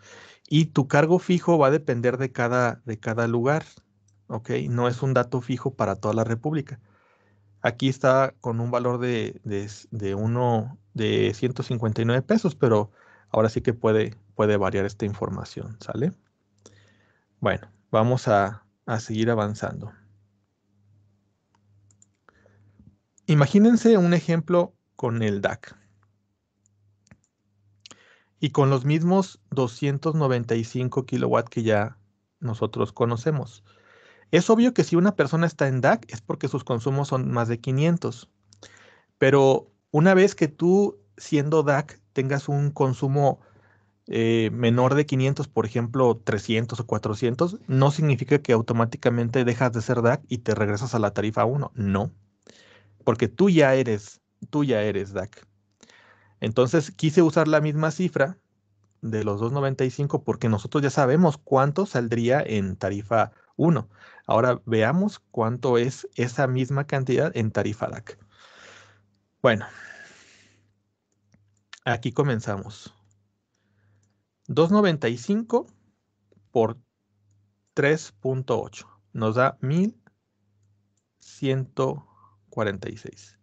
Y tu cargo fijo va a depender de cada lugar. ¿Ok? No es un dato fijo para toda la República. Aquí está con un valor de 159 pesos, pero ahora sí que puede variar esta información, ¿sale? Bueno, vamos a seguir avanzando. Imagínense un ejemplo con el DAC y con los mismos 295 kilowatts que ya nosotros conocemos. Es obvio que si una persona está en DAC es porque sus consumos son más de 500, pero una vez que tú, siendo DAC, tengas un consumo menor de 500, por ejemplo, 300 o 400, no significa que automáticamente dejas de ser DAC y te regresas a la tarifa 1. No, porque tú ya eres DAC. Entonces quise usar la misma cifra de los 295 porque nosotros ya sabemos cuánto saldría en tarifa 1. Ahora veamos cuánto es esa misma cantidad en tarifa DAC. Bueno, aquí comenzamos. 295 por 3.8 nos da 1146.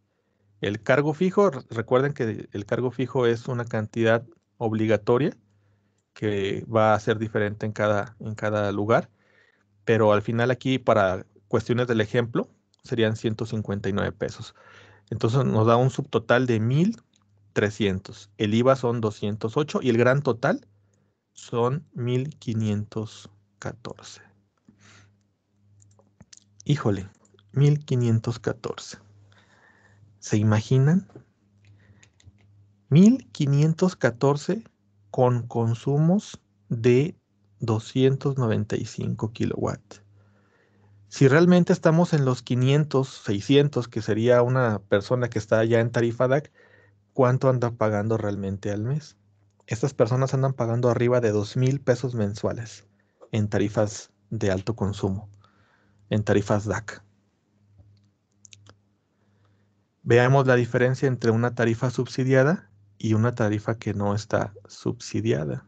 El cargo fijo, recuerden que el cargo fijo es una cantidad obligatoria que va a ser diferente en cada lugar, pero al final aquí para cuestiones del ejemplo serían 159 pesos. Entonces nos da un subtotal de 1300. El IVA son 208 y el gran total son 1514. Híjole, 1514. ¿Se imaginan? 1514 con consumos de 295 kilowatts. Si realmente estamos en los 500, 600, que sería una persona que está ya en tarifa DAC, ¿cuánto anda pagando realmente al mes? Estas personas andan pagando arriba de 2000 pesos mensuales en tarifas de alto consumo, en tarifas DAC. Veamos la diferencia entre una tarifa subsidiada y una tarifa que no está subsidiada.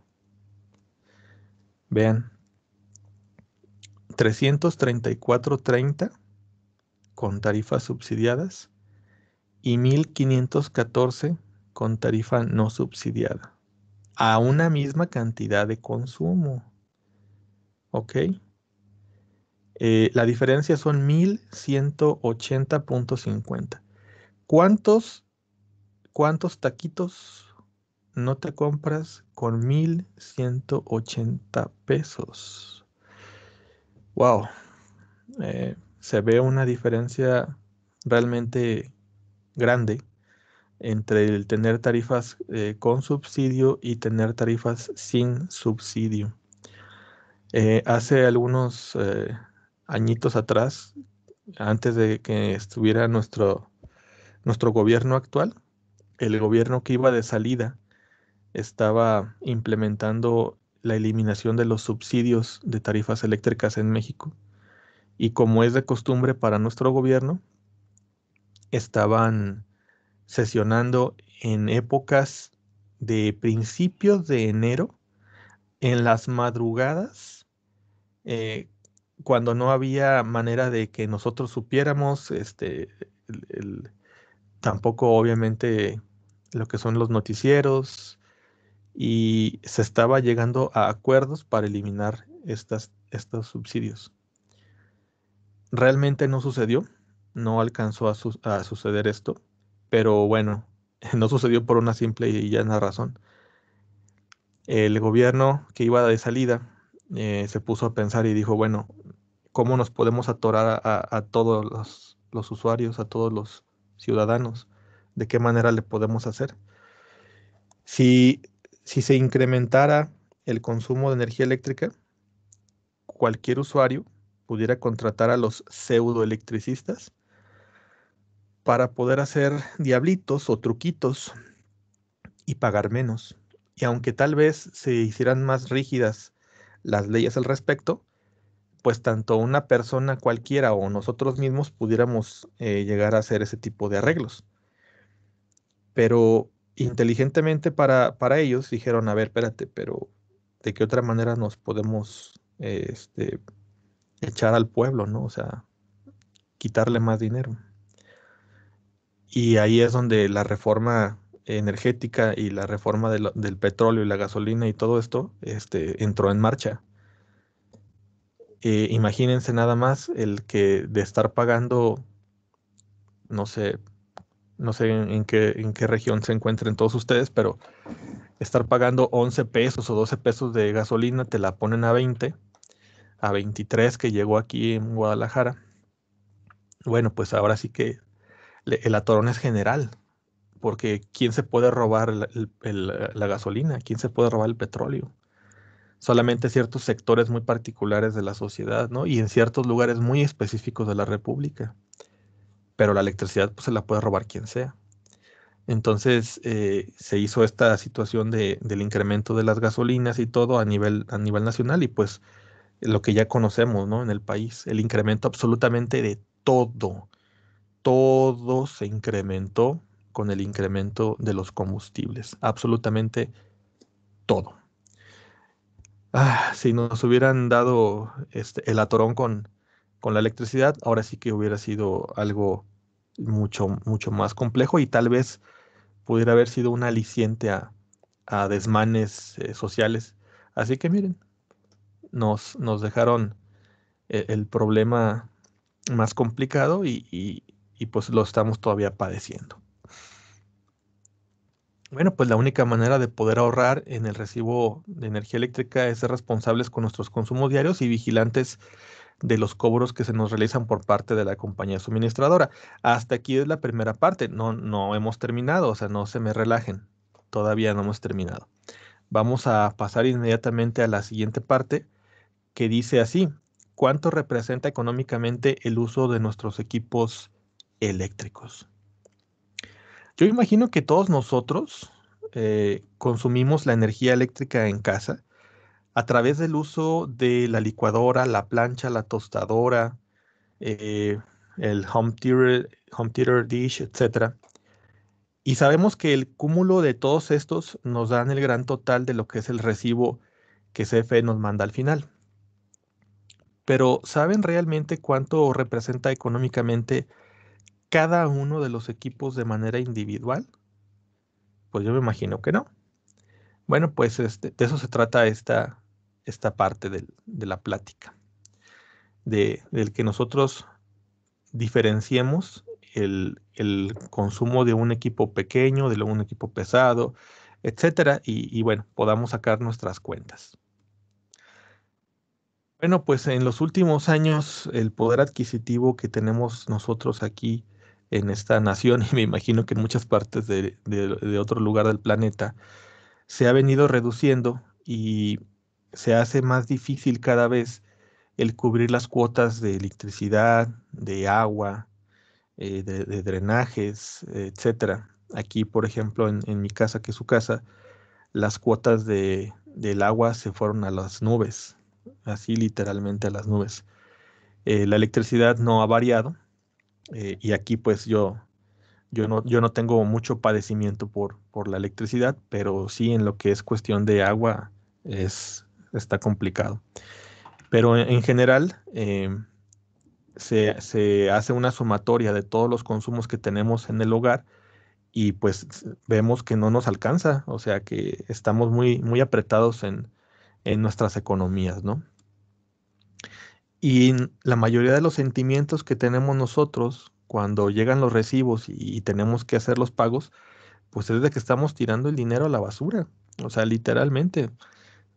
Vean, 334.30 con tarifas subsidiadas y 1514 con tarifa no subsidiada, a una misma cantidad de consumo. ¿Ok? La diferencia son 1180.50. ¿Cuántos, cuántos taquitos no te compras con 1180 pesos? Wow, se ve una diferencia realmente grande entre el tener tarifas con subsidio y tener tarifas sin subsidio. Hace algunos añitos atrás, antes de que estuviera nuestro gobierno actual, el gobierno que iba de salida estaba implementando la eliminación de los subsidios de tarifas eléctricas en México Y como es de costumbre para nuestro gobierno, estaban sesionando en épocas de principios de enero, en las madrugadas, eh, cuando no había manera de que nosotros supiéramos, el- el- tampoco obviamente lo que son los noticieros, y se estaba llegando a acuerdos para eliminar estos subsidios. Realmente no sucedió, no alcanzó a suceder esto, pero bueno, no sucedió por una simple y llana razón. El gobierno que iba de salida se puso a pensar y dijo, bueno, ¿cómo nos podemos atorar a todos los usuarios, a todos los ciudadanos? ¿De qué manera le podemos hacer? Si, si se incrementara el consumo de energía eléctrica, cualquier usuario pudiera contratar a los pseudoelectricistas para poder hacer diablitos o truquitos y pagar menos. Y aunque tal vez se hicieran más rígidas las leyes al respecto, pues tanto una persona cualquiera o nosotros mismos pudiéramos llegar a hacer ese tipo de arreglos. Pero inteligentemente para ellos dijeron, a ver, espérate, pero ¿de qué otra manera nos podemos echar al pueblo, ¿no? O sea, quitarle más dinero. Y ahí es donde la reforma energética y la reforma del petróleo y la gasolina y todo esto entró en marcha. Imagínense nada más el que de estar pagando, no sé, no sé en qué región se encuentren todos ustedes, pero estar pagando 11 pesos o 12 pesos de gasolina, te la ponen a 20, a 23 que llegó aquí en Guadalajara. Bueno, pues ahora sí que el atorón es general, porque ¿quién se puede robar la gasolina? ¿Quién se puede robar el petróleo? Solamente ciertos sectores muy particulares de la sociedad, ¿no? Y en ciertos lugares muy específicos de la República. Pero la electricidad pues, se la puede robar quien sea. Entonces se hizo esta situación del incremento de las gasolinas y todo a nivel nacional y pues lo que ya conocemos, ¿no? En el país, el incremento absolutamente de todo, todo se incrementó con el incremento de los combustibles, absolutamente todo. Si nos hubieran dado el atorón con la electricidad, ahora sí que hubiera sido algo mucho, mucho más complejo y tal vez pudiera haber sido un aliciente a desmanes sociales. Así que miren, nos dejaron el problema más complicado y pues lo estamos todavía padeciendo. Bueno, pues la única manera de poder ahorrar en el recibo de energía eléctrica es ser responsables con nuestros consumos diarios y vigilantes de los cobros que se nos realizan por parte de la compañía suministradora. Hasta aquí es la primera parte. No, no hemos terminado, o sea, no se me relajen. Todavía no hemos terminado. Vamos a pasar inmediatamente a la siguiente parte que dice así: ¿cuánto representa económicamente el uso de nuestros equipos eléctricos? Yo imagino que todos nosotros consumimos la energía eléctrica en casa a través del uso de la licuadora, la plancha, la tostadora, eh, el home theater dish, etcétera. Y sabemos que el cúmulo de todos estos nos dan el gran total de lo que es el recibo que CFE nos manda al final. Pero ¿saben realmente cuánto representa económicamente cada uno de los equipos de manera individual? Pues yo me imagino que no. Bueno, pues de eso se trata esta parte de la plática, del que nosotros diferenciemos el consumo de un equipo pequeño, de un equipo pesado, etcétera, y bueno, podamos sacar nuestras cuentas. Bueno, pues en los últimos años el poder adquisitivo que tenemos nosotros aquí en esta nación, y me imagino que en muchas partes de otro lugar del planeta, se ha venido reduciendo y se hace más difícil cada vez el cubrir las cuotas de electricidad, de agua, de drenajes, etcétera. Aquí, por ejemplo, en mi casa, que es su casa, las cuotas del agua se fueron a las nubes, así literalmente a las nubes. La electricidad no ha variado, y aquí pues yo no tengo mucho padecimiento por la electricidad, pero sí en lo que es cuestión de agua está complicado. Pero en general se hace una sumatoria de todos los consumos que tenemos en el hogar y pues vemos que no nos alcanza, o sea que estamos muy apretados en nuestras economías, ¿no? Y la mayoría de los sentimientos que tenemos nosotros cuando llegan los recibos y tenemos que hacer los pagos, pues es de que estamos tirando el dinero a la basura, o sea, literalmente,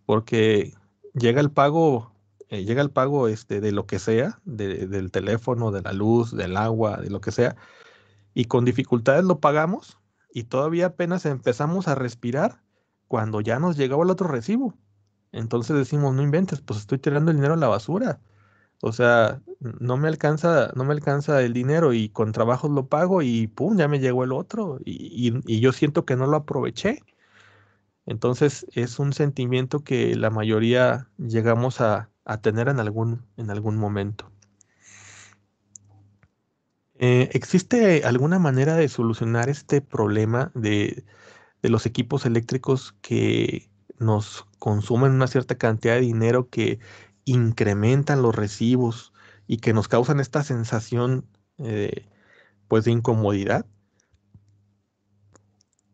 porque llega el pago de lo que sea, del teléfono, de la luz, del agua, de lo que sea, y con dificultades lo pagamos y todavía apenas empezamos a respirar cuando ya nos llegaba el otro recibo. Entonces decimos, no inventes, pues estoy tirando el dinero a la basura. O sea, no me alcanza el dinero y con trabajos lo pago y pum, ya me llegó el otro y yo siento que no lo aproveché. Entonces es un sentimiento que la mayoría llegamos a tener en algún momento. ¿Existe alguna manera de solucionar este problema de los equipos eléctricos que nos consumen una cierta cantidad de dinero, que incrementan los recibos y que nos causan esta sensación pues de incomodidad?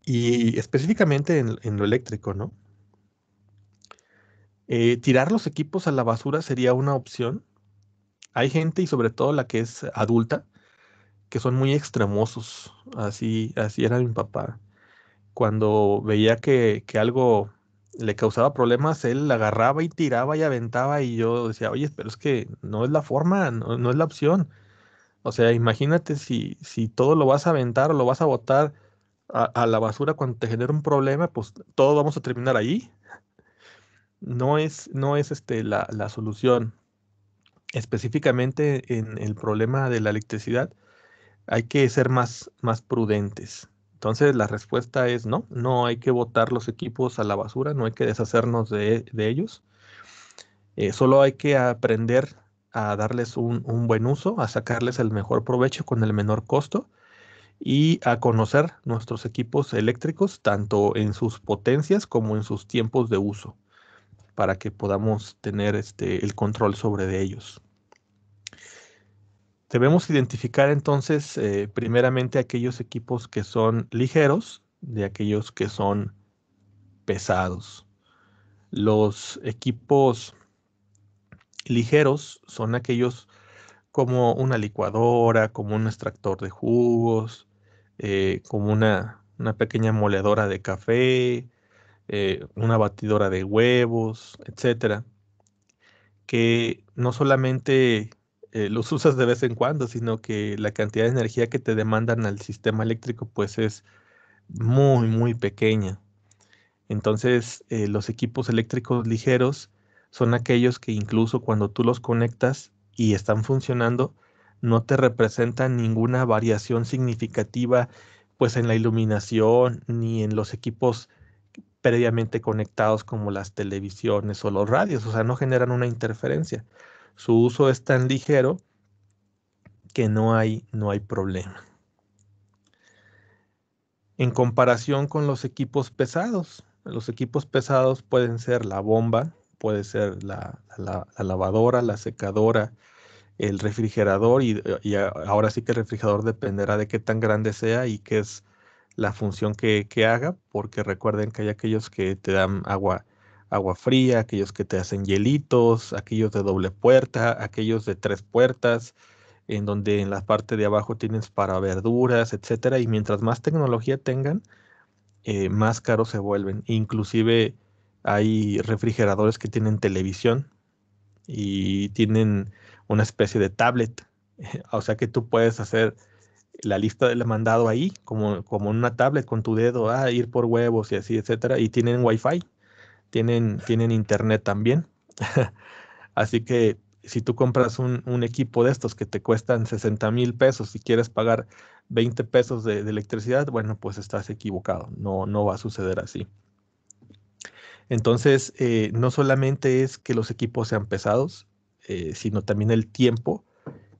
Y específicamente en lo eléctrico, ¿no? Tirar los equipos a la basura sería una opción. Hay gente, y sobre todo la que es adulta, que son muy extremosos. Así era mi papá. Cuando veía que algo le causaba problemas, él agarraba y tiraba y aventaba y yo decía, oye, pero es que no es la forma, no es la opción. O sea, imagínate si todo lo vas a aventar o lo vas a botar a la basura cuando te genera un problema, pues todos vamos a terminar ahí. No es la solución. Específicamente en el problema de la electricidad, hay que ser más prudentes. Entonces, la respuesta es no, no hay que botar los equipos a la basura, no hay que deshacernos de ellos. Solo hay que aprender a darles un buen uso, a sacarles el mejor provecho con el menor costo y a conocer nuestros equipos eléctricos, tanto en sus potencias como en sus tiempos de uso, para que podamos tener el control sobre de ellos. Debemos identificar entonces primeramente aquellos equipos que son ligeros de aquellos que son pesados. Los equipos ligeros son aquellos como una licuadora, como un extractor de jugos, como una pequeña moledora de café, una batidora de huevos, etcétera, que no solamente los usas de vez en cuando, sino que la cantidad de energía que te demandan al sistema eléctrico pues es muy pequeña. Entonces, los equipos eléctricos ligeros son aquellos que incluso cuando tú los conectas y están funcionando, no te representan ninguna variación significativa pues en la iluminación ni en los equipos previamente conectados como las televisiones o los radios, o sea, no generan una interferencia. Su uso es tan ligero que no hay problema. En comparación con los equipos pesados pueden ser la bomba, puede ser la lavadora, la secadora, el refrigerador y ahora sí que el refrigerador dependerá de qué tan grande sea y qué es la función que haga, porque recuerden que hay aquellos que te dan agua fría, aquellos que te hacen hielitos, aquellos de doble puerta, aquellos de tres puertas, en donde en la parte de abajo tienes para verduras, etcétera, y mientras más tecnología tengan, más caros se vuelven. Inclusive hay refrigeradores que tienen televisión y tienen una especie de tablet. O sea que tú puedes hacer la lista del mandado ahí, como en una tablet con tu dedo, ir por huevos y así, etcétera. Y tienen Wi-Fi, tienen internet también. Así que si tú compras un equipo de estos que te cuestan 60,000 pesos y quieres pagar 20 pesos de electricidad, bueno, pues estás equivocado. No va a suceder así. Entonces, no solamente es que los equipos sean pesados, sino también el tiempo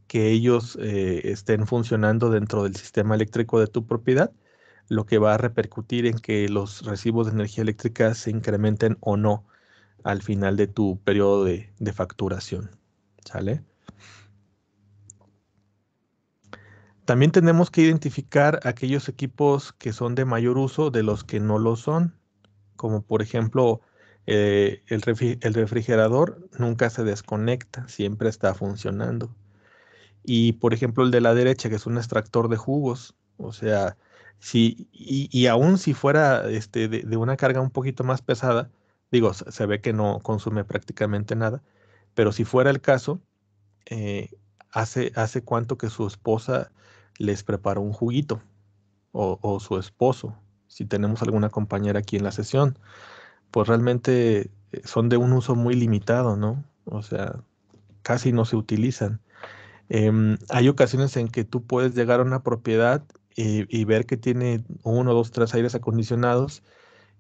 que ellos estén funcionando dentro del sistema eléctrico de tu propiedad, lo que va a repercutir en que los recibos de energía eléctrica se incrementen o no al final de tu periodo de facturación. ¿Sale? También tenemos que identificar aquellos equipos que son de mayor uso de los que no lo son, como por ejemplo el refrigerador nunca se desconecta, siempre está funcionando. Y por ejemplo el de la derecha, que es un extractor de jugos, o sea, y aún si fuera de una carga un poquito más pesada, digo, se ve que no consume prácticamente nada, pero si fuera el caso, eh, hace cuánto que su esposa les preparó un juguito, o su esposo, si tenemos alguna compañera aquí en la sesión, pues realmente son de un uso muy limitado, ¿no? O sea, casi no se utilizan. Hay ocasiones en que tú puedes llegar a una propiedad y ver que tiene uno, dos, tres aires acondicionados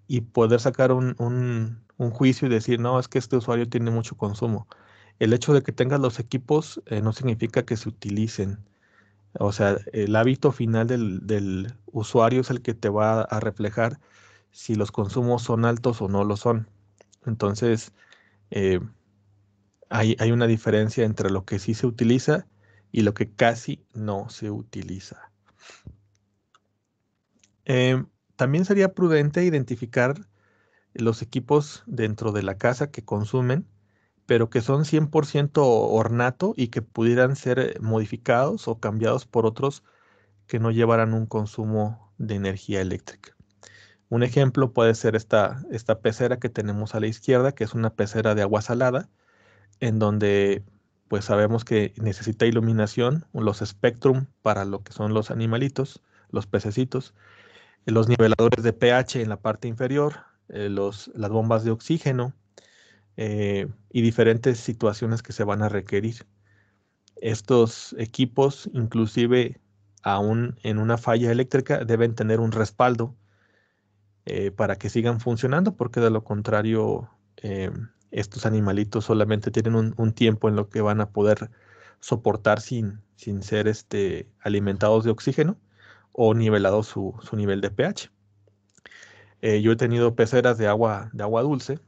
y poder sacar un juicio y decir, no, es que este usuario tiene mucho consumo. El hecho de que tengas los equipos no significa que se utilicen. O sea, el hábito final del usuario es el que te va a reflejar si los consumos son altos o no lo son. Entonces, eh, hay una diferencia entre lo que sí se utiliza y lo que casi no se utiliza. Eh, También sería prudente identificar los equipos dentro de la casa que consumen, pero que son 100% ornato y que pudieran ser modificados o cambiados por otros que no llevaran un consumo de energía eléctrica. Un ejemplo puede ser esta pecera que tenemos a la izquierda, que es una pecera de agua salada, en donde pues sabemos que necesita iluminación, los Spectrum para lo que son los animalitos, los pececitos, los niveladores de pH en la parte inferior, las bombas de oxígeno y diferentes situaciones que se van a requerir. Estos equipos, inclusive aún en una falla eléctrica, deben tener un respaldo para que sigan funcionando, porque de lo contrario, estos animalitos solamente tienen un tiempo en lo que van a poder soportar sin ser alimentados de oxígeno o nivelado su nivel de pH. Yo he tenido peceras de agua dulce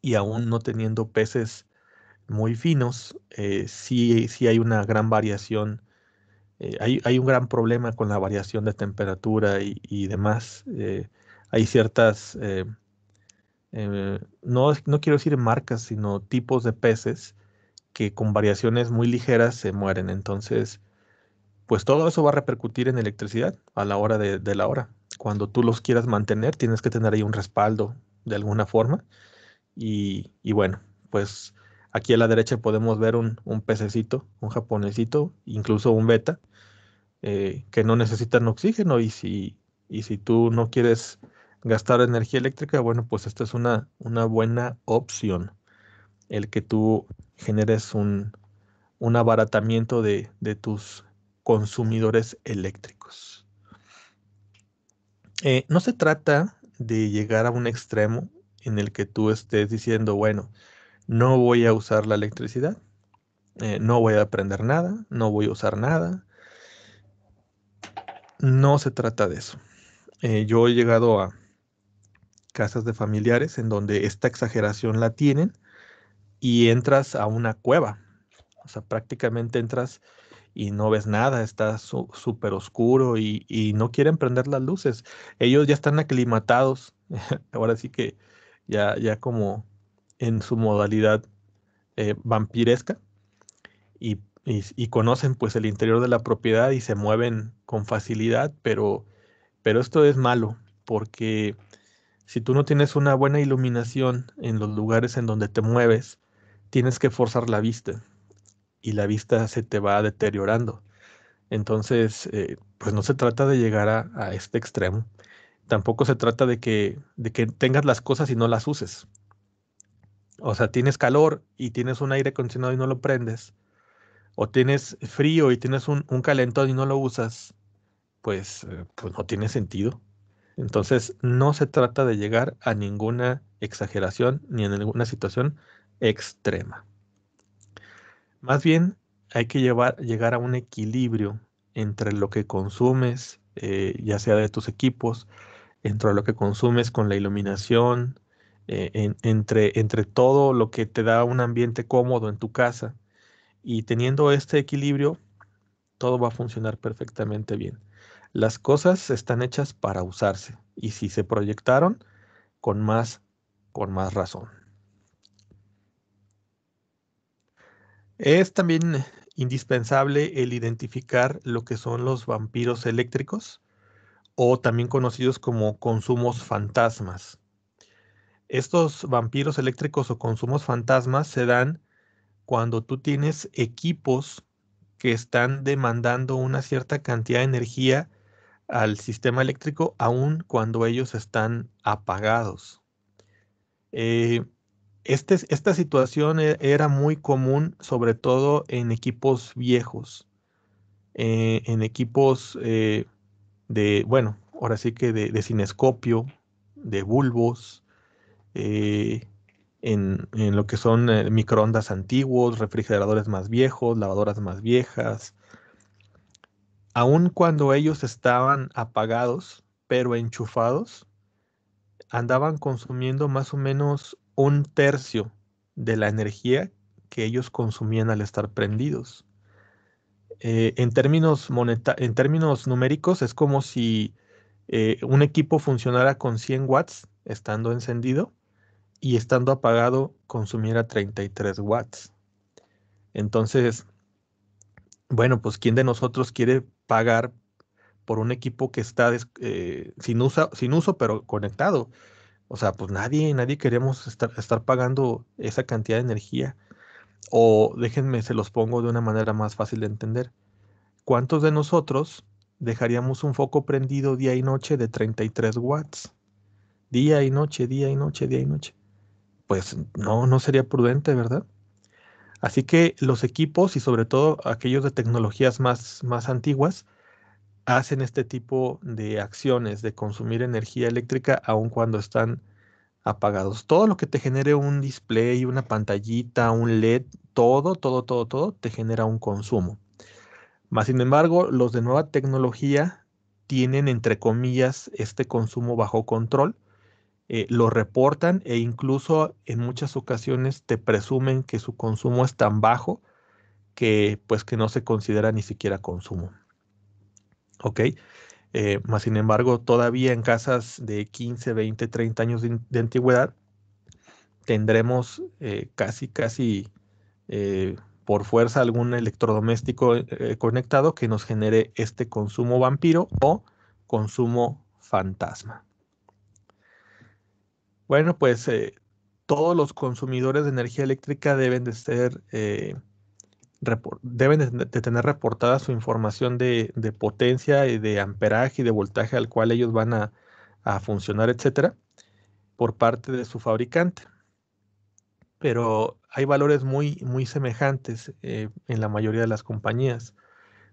y aún no teniendo peces muy finos, sí hay una gran variación. Hay un gran problema con la variación de temperatura y demás. Hay ciertas, no quiero decir marcas, sino tipos de peces que con variaciones muy ligeras se mueren. Entonces, pues todo eso va a repercutir en electricidad a la hora de la hora. Cuando tú los quieras mantener, tienes que tener ahí un respaldo de alguna forma. Y bueno, pues aquí a la derecha podemos ver un pececito, un japonesito, incluso un beta que no necesitan oxígeno y si tú no quieres gastar energía eléctrica, bueno, pues esta es una buena opción, el que tú generes un abaratamiento de tus consumidores eléctricos. No se trata de llegar a un extremo en el que tú estés diciendo, bueno, no voy a usar la electricidad, no voy a aprender nada, no voy a usar nada. No se trata de eso. Yo he llegado a casas de familiares en donde esta exageración la tienen y entras a una cueva. O sea, prácticamente entras y no ves nada, está súper oscuro y no quieren prender las luces. Ellos ya están aclimatados, ahora sí que ya como en su modalidad vampiresca y conocen pues el interior de la propiedad y se mueven con facilidad, pero esto es malo porque si tú no tienes una buena iluminación en los lugares en donde te mueves, tienes que forzar la vista y la vista se te va deteriorando. Entonces, pues no se trata de llegar a este extremo. Tampoco se trata de que tengas las cosas y no las uses. O sea, tienes calor y tienes un aire acondicionado y no lo prendes. O tienes frío y tienes un calentón y no lo usas. Pues no tiene sentido. Entonces, no se trata de llegar a ninguna exageración ni en ninguna situación extrema. Más bien, hay que llegar a un equilibrio entre lo que consumes, ya sea de tus equipos, entre lo que consumes con la iluminación, entre todo lo que te da un ambiente cómodo en tu casa. Y teniendo este equilibrio, todo va a funcionar perfectamente bien. Las cosas están hechas para usarse y si se proyectaron, con más, con más razón. Es también indispensable el identificar lo que son los vampiros eléctricos o también conocidos como consumos fantasmas. Estos vampiros eléctricos o consumos fantasmas se dan cuando tú tienes equipos que están demandando una cierta cantidad de energía al sistema eléctrico, aun cuando ellos están apagados. Eh, esta situación era muy común, sobre todo en equipos viejos, en equipos bueno, ahora sí que de cinescopio, de bulbos, eh, en lo que son microondas antiguos, refrigeradores más viejos, lavadoras más viejas. Aun cuando ellos estaban apagados, pero enchufados, andaban consumiendo más o menos un tercio de la energía que ellos consumían al estar prendidos. En términos numéricos, es como si un equipo funcionara con 100 watts estando encendido y estando apagado consumiera 33 watts. Entonces, bueno, pues ¿quién de nosotros quiere pagar por un equipo que está sin uso, pero conectado? O sea, pues nadie queremos estar pagando esa cantidad de energía. O déjenme, se los pongo de una manera más fácil de entender. ¿Cuántos de nosotros dejaríamos un foco prendido día y noche de 33 watts? Día y noche, día y noche, día y noche. Pues no sería prudente, ¿verdad? Así que los equipos y sobre todo aquellos de tecnologías más antiguas hacen este tipo de acciones de consumir energía eléctrica aun cuando están apagados. Todo lo que te genere un display, una pantallita, un LED, todo te genera un consumo. Más sin embargo, los de nueva tecnología tienen, entre comillas, este consumo bajo control, lo reportan e incluso en muchas ocasiones te presumen que su consumo es tan bajo que pues que no se considera ni siquiera consumo. ¿Ok? Más sin embargo, todavía en casas de 15, 20, 30 años de antigüedad, tendremos casi eh, por fuerza algún electrodoméstico conectado que nos genere este consumo vampiro o consumo fantasma. Bueno, pues todos los consumidores de energía eléctrica deben de ser, deben de tener reportada su información de potencia y de amperaje y de voltaje al cual ellos van a funcionar, etcétera, por parte de su fabricante. Pero hay valores muy semejantes en la mayoría de las compañías.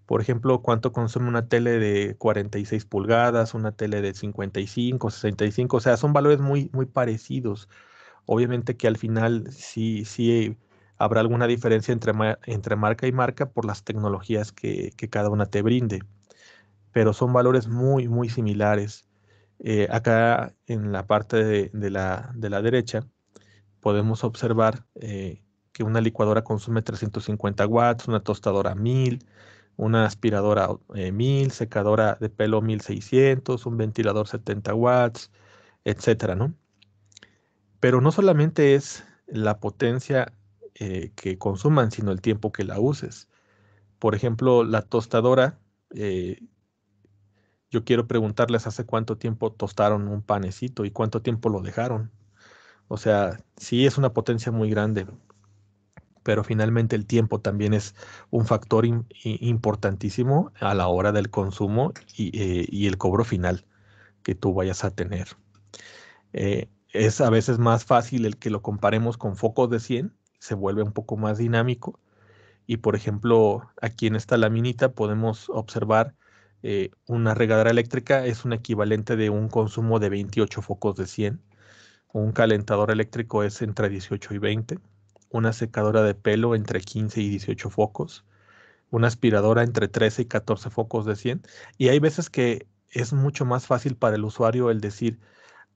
Por ejemplo, cuánto consume una tele de 46 pulgadas, una tele de 55, 65, o sea, son valores muy parecidos. Obviamente que al final sí habrá alguna diferencia entre marca y marca por las tecnologías que cada una te brinde, pero son valores muy similares. Acá en la parte de la derecha podemos observar que una licuadora consume 350 watts, una tostadora 1000, una aspiradora 1000, secadora de pelo 1600, un ventilador 70 watts, etcétera, ¿no? Pero no solamente es la potencia que consuman, sino el tiempo que la uses. Por ejemplo, la tostadora, eh, yo quiero preguntarles hace cuánto tiempo tostaron un panecito y cuánto tiempo lo dejaron. O sea, sí es una potencia muy grande, pero finalmente el tiempo también es un factor importantísimo a la hora del consumo y el cobro final que tú vayas a tener. Es a veces más fácil el que lo comparemos con focos de 100, se vuelve un poco más dinámico y por ejemplo aquí en esta laminita podemos observar una regadera eléctrica es un equivalente de un consumo de 28 focos de 100. Un calentador eléctrico es entre 18 y 20. Una secadora de pelo entre 15 y 18 focos. una aspiradora entre 13 y 14 focos de 100. Y hay veces que es mucho más fácil para el usuario el decir,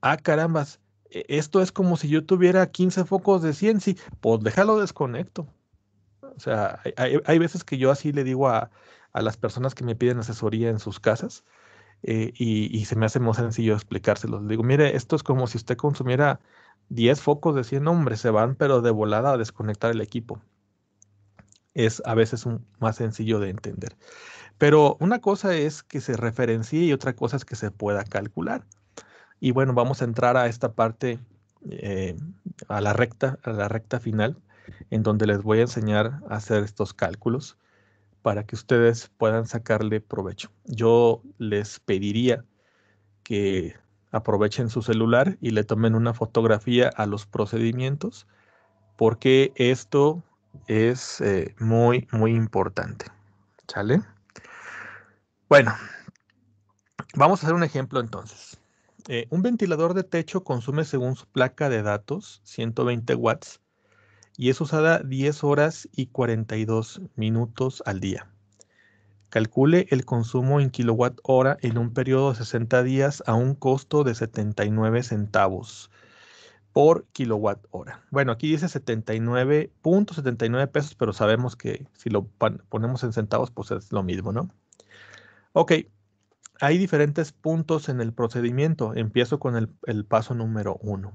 ah, carambas, esto es como si yo tuviera 15 focos de 100, sí, pues déjalo desconecto. O sea, hay veces que yo así le digo a las personas que me piden asesoría en sus casas, y se me hace muy sencillo explicárselos. Le digo, mire, esto es como si usted consumiera 10 focos de 100, hombre, se van pero de volada a desconectar el equipo. Es a veces más sencillo de entender. Pero una cosa es que se referencie y otra cosa es que se pueda calcular. Y bueno, vamos a entrar a esta parte, eh, a la recta final, en donde les voy a enseñar a hacer estos cálculos para que ustedes puedan sacarle provecho. Yo les pediría que aprovechen su celular y le tomen una fotografía a los procedimientos, porque esto es muy, muy importante. ¿Sale? Bueno, vamos a hacer un ejemplo entonces. Un ventilador de techo consume, según su placa de datos, 120 watts y es usada 10 horas y 42 minutos al día. Calcule el consumo en kilowatt hora en un periodo de 60 días a un costo de 79 centavos por kilowatt hora. Bueno, aquí dice 79.79 pesos, pero sabemos que si lo ponemos en centavos, pues es lo mismo, ¿no? Ok, hay diferentes puntos en el procedimiento. Empiezo con el paso número 1.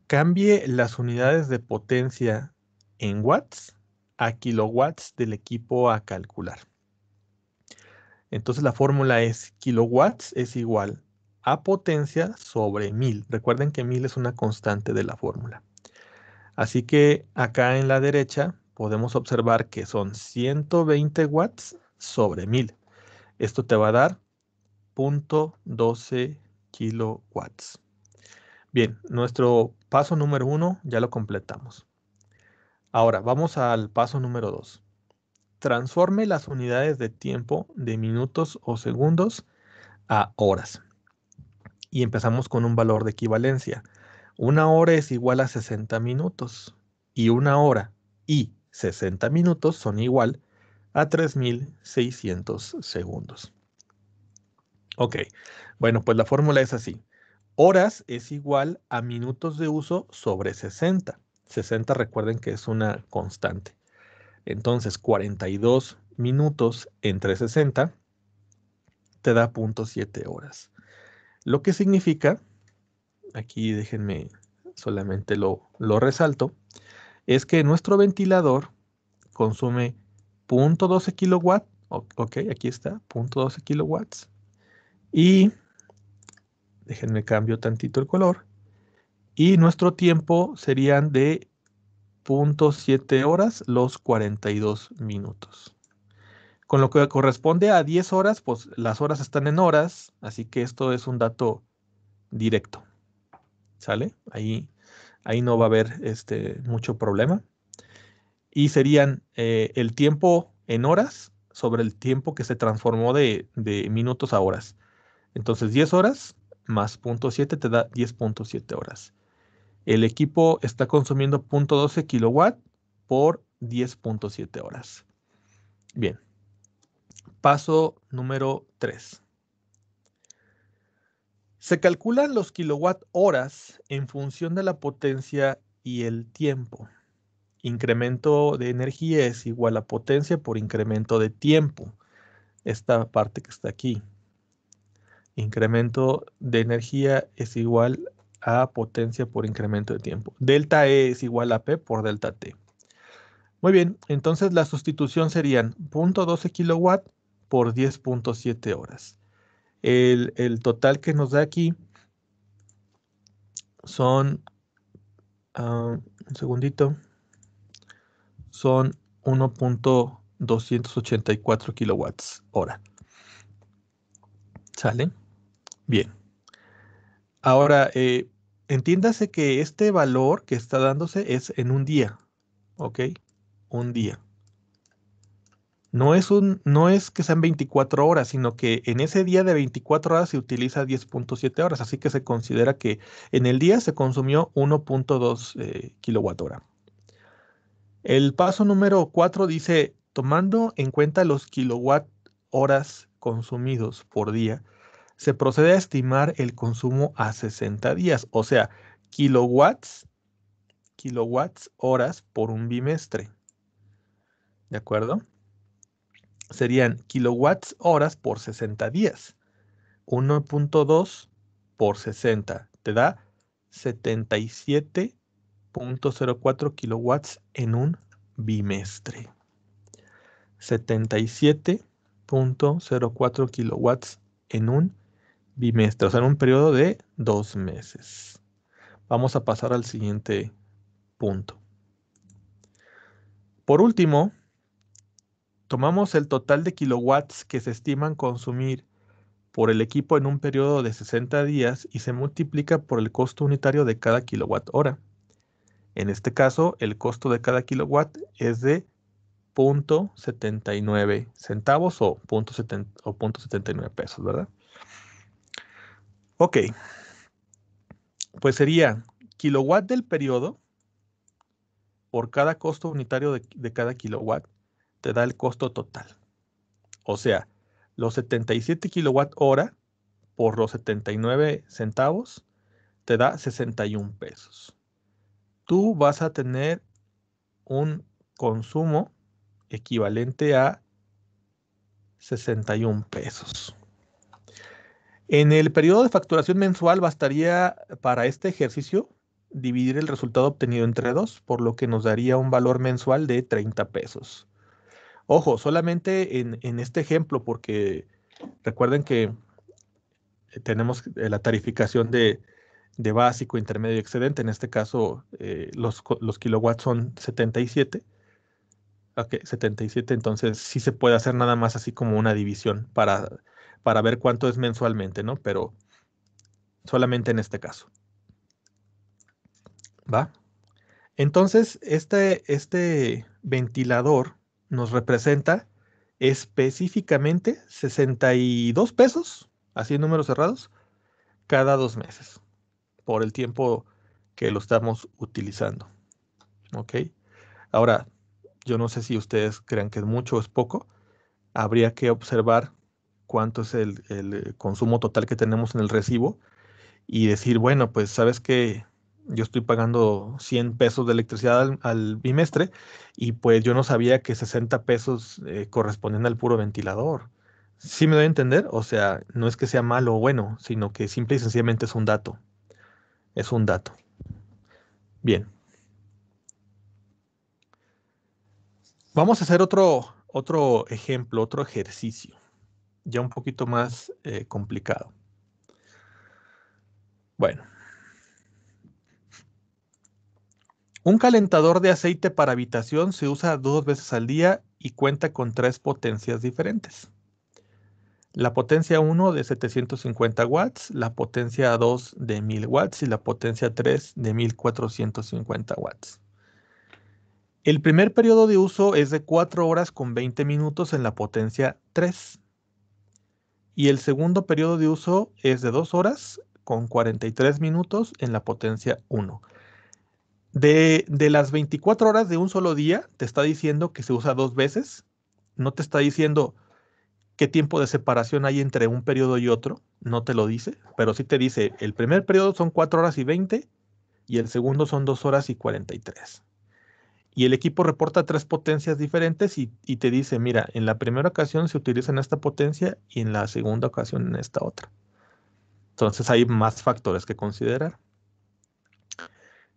Cambie las unidades de potencia en watts a kilowatts del equipo a calcular. Entonces la fórmula es kilowatts es igual a potencia sobre 1000. Recuerden que 1000 es una constante de la fórmula. Así que acá en la derecha podemos observar que son 120 watts sobre 1000. Esto te va a dar 0.12 kilowatts. Bien, nuestro paso número 1 ya lo completamos. Ahora vamos al paso número 2. Transforme las unidades de tiempo de minutos o segundos a horas. Y empezamos con un valor de equivalencia. Una hora es igual a 60 minutos y una hora y 60 minutos son igual a 3600 segundos. Ok, bueno, pues la fórmula es así. Horas es igual a minutos de uso sobre 60. 60, recuerden que es una constante. Entonces, 42 minutos entre 60 te da 0.7 horas. Lo que significa, aquí déjenme solamente lo resalto, es que nuestro ventilador consume 0.12 kilowatts. Ok, aquí está, 0.12 kilowatts. Y déjenme cambio tantito el color. Y nuestro tiempo serían de 0.7 horas los 42 minutos. Con lo que corresponde a 10 horas, pues las horas están en horas, así que esto es un dato directo. ¿Sale? Ahí no va a haber mucho problema. Y serían el tiempo en horas sobre el tiempo que se transformó de minutos a horas. Entonces 10 horas más 0.7 te da 10.7 horas. El equipo está consumiendo 0.12 kilowatt por 10.7 horas. Bien, paso número 3. Se calculan los kilowatt horas en función de la potencia y el tiempo. Incremento de energía es igual a potencia por incremento de tiempo. Esta parte que está aquí. Incremento de energía es igual a potencia por incremento de tiempo. Delta E es igual a P por delta T. Muy bien, entonces la sustitución serían 0.12 kilowatt por 10.7 horas. El total que nos da aquí son, un segundito, son 1.284 kilowatts hora. ¿Sale? Bien. Ahora, entiéndase que este valor que está dándose es en un día, ¿ok? Un día. No es que sean 24 horas, sino que en ese día de 24 horas se utiliza 10.7 horas, así que se considera que en el día se consumió 1.2 kilowatt hora. El paso número 4 dice, Tomando en cuenta los kilowatt horas consumidos por día, se procede a estimar el consumo a 60 días, o sea, kilowatts horas por un bimestre. ¿De acuerdo? Serían kilowatts horas por 60 días. 1.2 por 60 te da 77.04 kilowatts en un bimestre. 77.04 kilowatts en un bimestre, o sea, en un periodo de 2 meses. Vamos a pasar al siguiente punto. Por último, tomamos el total de kilowatts que se estiman consumir por el equipo en un periodo de 60 días y se multiplica por el costo unitario de cada kilowatt hora. En este caso, el costo de cada kilowatt es de 0.79 centavos o 0.79 pesos, ¿verdad? Ok, pues sería kilowatt del periodo por cada costo unitario de cada kilowatt te da el costo total. O sea, los 77 kilowatt hora por los 79 centavos te da 61 pesos. Tú vas a tener un consumo equivalente a 61 pesos. En el periodo de facturación mensual bastaría para este ejercicio dividir el resultado obtenido entre 2, por lo que nos daría un valor mensual de 30 pesos. Ojo, solamente en este ejemplo, porque recuerden que tenemos la tarificación de básico, intermedio y excedente. En este caso, los kilowatts son 77. Ok, 77, entonces sí se puede hacer nada más así como una división para ver cuánto es mensualmente, ¿no? Pero solamente en este caso, ¿va? Entonces, este ventilador nos representa específicamente 62 pesos, así en números cerrados, cada 2 meses, por el tiempo que lo estamos utilizando, ¿ok? Ahora, yo no sé si ustedes crean que es mucho o es poco. Habría que observar cuánto es el consumo total que tenemos en el recibo y decir, bueno, pues sabes que yo estoy pagando 100 pesos de electricidad al bimestre y pues yo no sabía que 60 pesos correspondían al puro ventilador. ¿Sí me doy a entender? O sea, no es que sea malo o bueno, sino que simple y sencillamente es un dato. Es un dato. Bien, vamos a hacer otro ejemplo, otro ejercicio, ya un poquito más complicado. Bueno, un calentador de aceite para habitación se usa 2 veces al día y cuenta con 3 potencias diferentes. La potencia 1 de 750 watts, la potencia 2 de 1000 watts y la potencia 3 de 1450 watts. El primer periodo de uso es de 4 horas con 20 minutos en la potencia 3 y el segundo periodo de uso es de 2 horas con 43 minutos en la potencia 1. De las 24 horas de un solo día, te está diciendo que se usa 2 veces. No te está diciendo qué tiempo de separación hay entre un periodo y otro. No te lo dice, pero sí te dice, el primer periodo son 4 horas y 20 y el segundo son 2 horas y 43. Y el equipo reporta 3 potencias diferentes y te dice, mira, en la primera ocasión se utiliza en esta potencia y en la segunda ocasión en esta otra. Entonces hay más factores que considerar.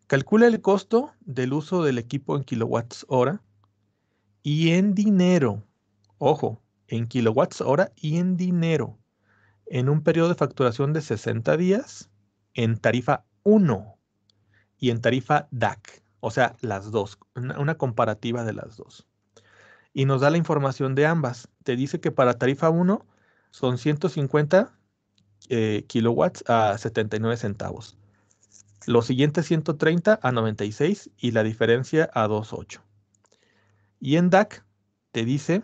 Calcula el costo del uso del equipo en kilowatts hora y en dinero. Ojo, en kilowatts hora y en dinero. En un periodo de facturación de 60 días, en tarifa 1 y en tarifa DAC. O sea, las dos. Una comparativa de las dos. Y nos da la información de ambas. Te dice que para tarifa 1 son 150 kilowatts a 79 centavos. Los siguientes 130 a 96 y la diferencia a 2.8. Y en DAC te dice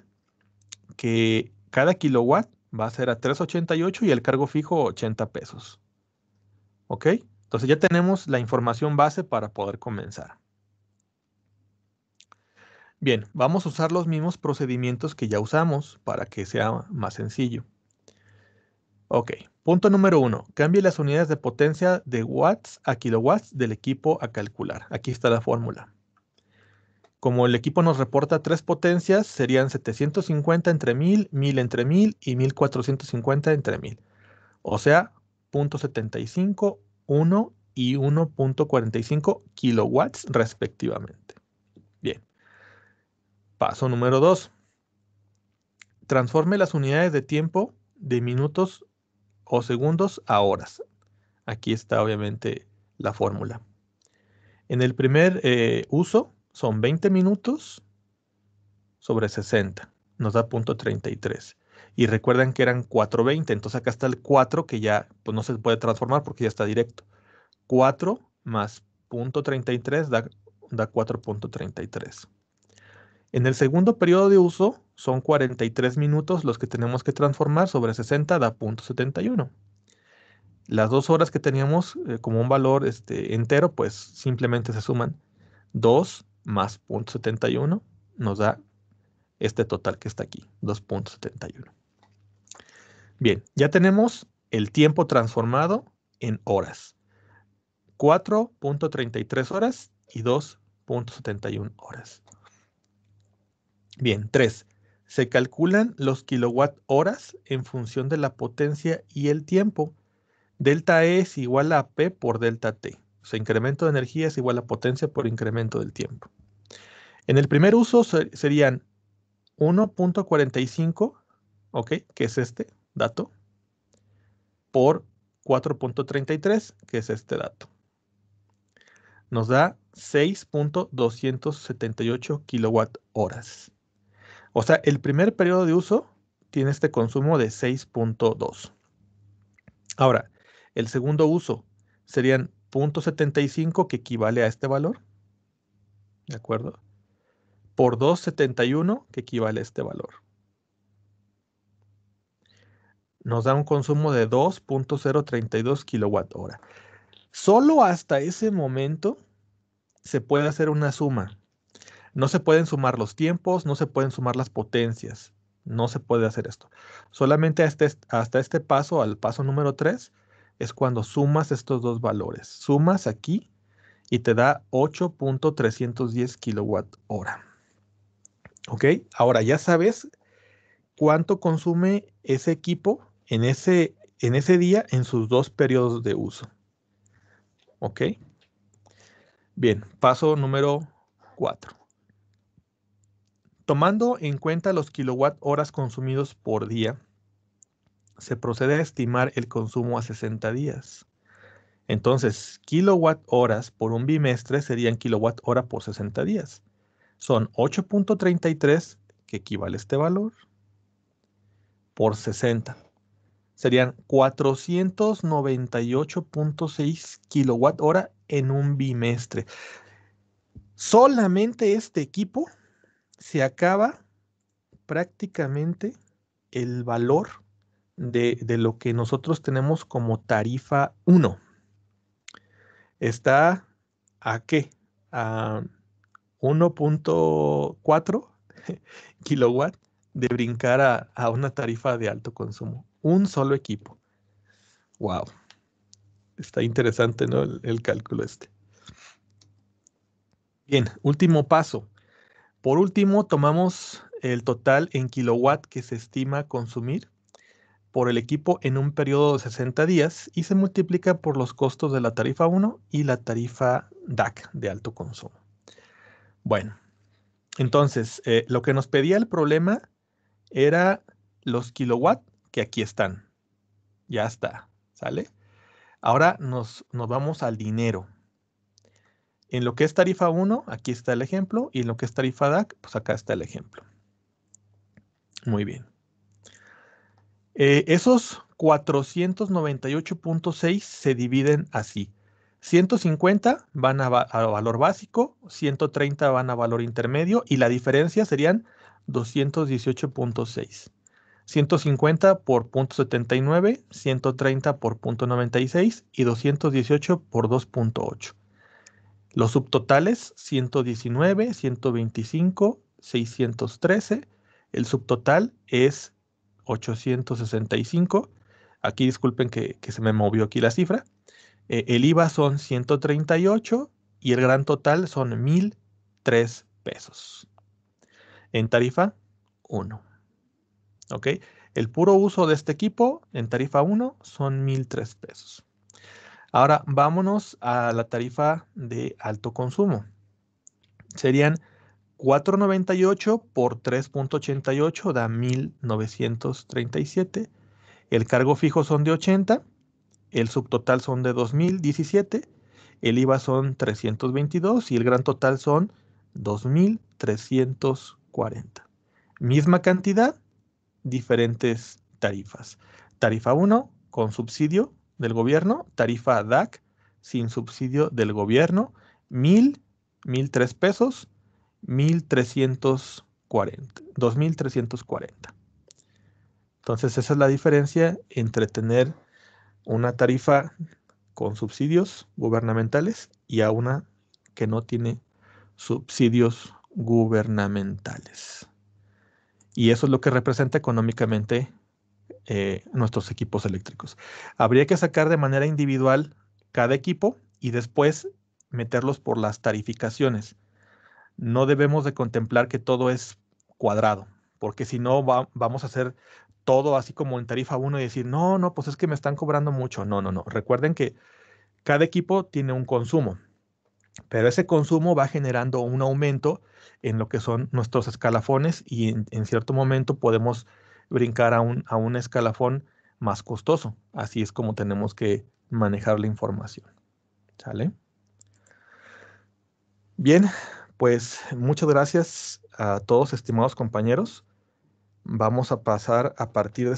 que cada kilowatt va a ser a 3.88 y el cargo fijo 80 pesos. ¿Ok? Entonces ya tenemos la información base para poder comenzar. Bien, vamos a usar los mismos procedimientos que ya usamos para que sea más sencillo. Ok, punto número 1. Cambie las unidades de potencia de watts a kilowatts del equipo a calcular. Aquí está la fórmula. Como el equipo nos reporta 3 potencias, serían 750 entre 1000, 1000 entre 1000 y 1450 entre 1000. O sea, 0.75, 1 y 1.45 kilowatts respectivamente. Bien. Paso número 2. Transforme las unidades de tiempo de minutos o segundos a horas. Aquí está obviamente la fórmula. En el primer uso son 20 minutos sobre 60. Nos da 0.33. Y recuerden que eran 420. Entonces acá está el 4 que ya pues, no se puede transformar porque ya está directo. 4 más 0.33 da 4.33. En el segundo periodo de uso son 43 minutos los que tenemos que transformar sobre 60 da 0.71. Las 2 horas que teníamos como un valor entero, pues simplemente se suman 2 más 0.71 nos da este total que está aquí, 2.71. Bien, ya tenemos el tiempo transformado en horas. 4.33 horas y 2.71 horas. Bien, 3. Se calculan los kilowatt horas en función de la potencia y el tiempo. Delta E es igual a P por delta T. O sea, incremento de energía es igual a potencia por incremento del tiempo. En el primer uso serían 1.45, ¿ok? Que es este dato, por 4.33, que es este dato. Nos da 6.278 kilowatt horas. O sea, el primer periodo de uso tiene este consumo de 6.2. Ahora, el segundo uso serían 0.75 que equivale a este valor, ¿de acuerdo? Por 2.71 que equivale a este valor. Nos da un consumo de 2.032 kilowatt hora. Solo hasta ese momento se puede hacer una suma. No se pueden sumar los tiempos, no se pueden sumar las potencias. No se puede hacer esto. Solamente hasta este paso, al paso número 3, es cuando sumas estos dos valores. Sumas aquí y te da 8.310 kilowatt hora. ¿Ok? Ahora ya sabes cuánto consume ese equipo en ese día en sus dos periodos de uso. ¿Ok? Bien, paso número 4. Tomando en cuenta los kilowatt horas consumidos por día, se procede a estimar el consumo a 60 días. Entonces, kilowatt horas por un bimestre serían kilowatt hora por 60 días. Son 8.33, que equivale a este valor, por 60. Serían 498.6 kilowatt hora en un bimestre. Solamente este equipo se acaba prácticamente el valor de lo que nosotros tenemos como tarifa 1. Está ¿a qué? A 1.4 kilowatt de brincar a una tarifa de alto consumo. Un solo equipo. Wow. Está interesante, ¿no? El cálculo este. Bien, último paso. Por último, tomamos el total en kilowatt que se estima consumir por el equipo en un periodo de 60 días y se multiplica por los costos de la tarifa 1 y la tarifa DAC de alto consumo. Bueno, entonces, lo que nos pedía el problema era los kilowatt que aquí están. Ya está, ¿sale? Ahora nos vamos al dinero. En lo que es tarifa 1, aquí está el ejemplo, y en lo que es tarifa DAC, pues acá está el ejemplo. Muy bien. Esos 498.6 se dividen así. 150 van a valor básico, 130 van a valor intermedio y la diferencia serían 218.6. 150 por 0.79, 130 por 0.96 y 218 por 2.8. Los subtotales 119, 125, 613. El subtotal es 865. Aquí disculpen que se me movió aquí la cifra. El IVA son 138 y el gran total son 1,003 pesos. En tarifa 1. ¿Ok? El puro uso de este equipo en tarifa 1 son 1,003 pesos. Ahora vámonos a la tarifa de alto consumo. Serían 4.98 por 3.88 da 1,937. El cargo fijo son de 80. El subtotal son de 2,017. El IVA son 322 y el gran total son 2,340. Misma cantidad, diferentes tarifas. Tarifa 1 con subsidio del gobierno, tarifa DAC sin subsidio del gobierno, 1,003 pesos, 1,340, 2,340. Entonces esa es la diferencia entre tener una tarifa con subsidios gubernamentales y a una que no tiene subsidios gubernamentales. Y eso es lo que representa económicamente nuestros equipos eléctricos. Habría que sacar de manera individual cada equipo y después meterlos por las tarificaciones. No debemos de contemplar que todo es cuadrado, porque si no vamos a hacer todo así como en tarifa 1 y decir, no, no, pues es que me están cobrando mucho. No, no, no. Recuerden que cada equipo tiene un consumo, pero ese consumo va generando un aumento en lo que son nuestros escalafones y en cierto momento podemos brincar a un escalafón más costoso. Así es como tenemos que manejar la información. ¿Sale? Bien, pues muchas gracias a todos, estimados compañeros. Vamos a pasar a partir de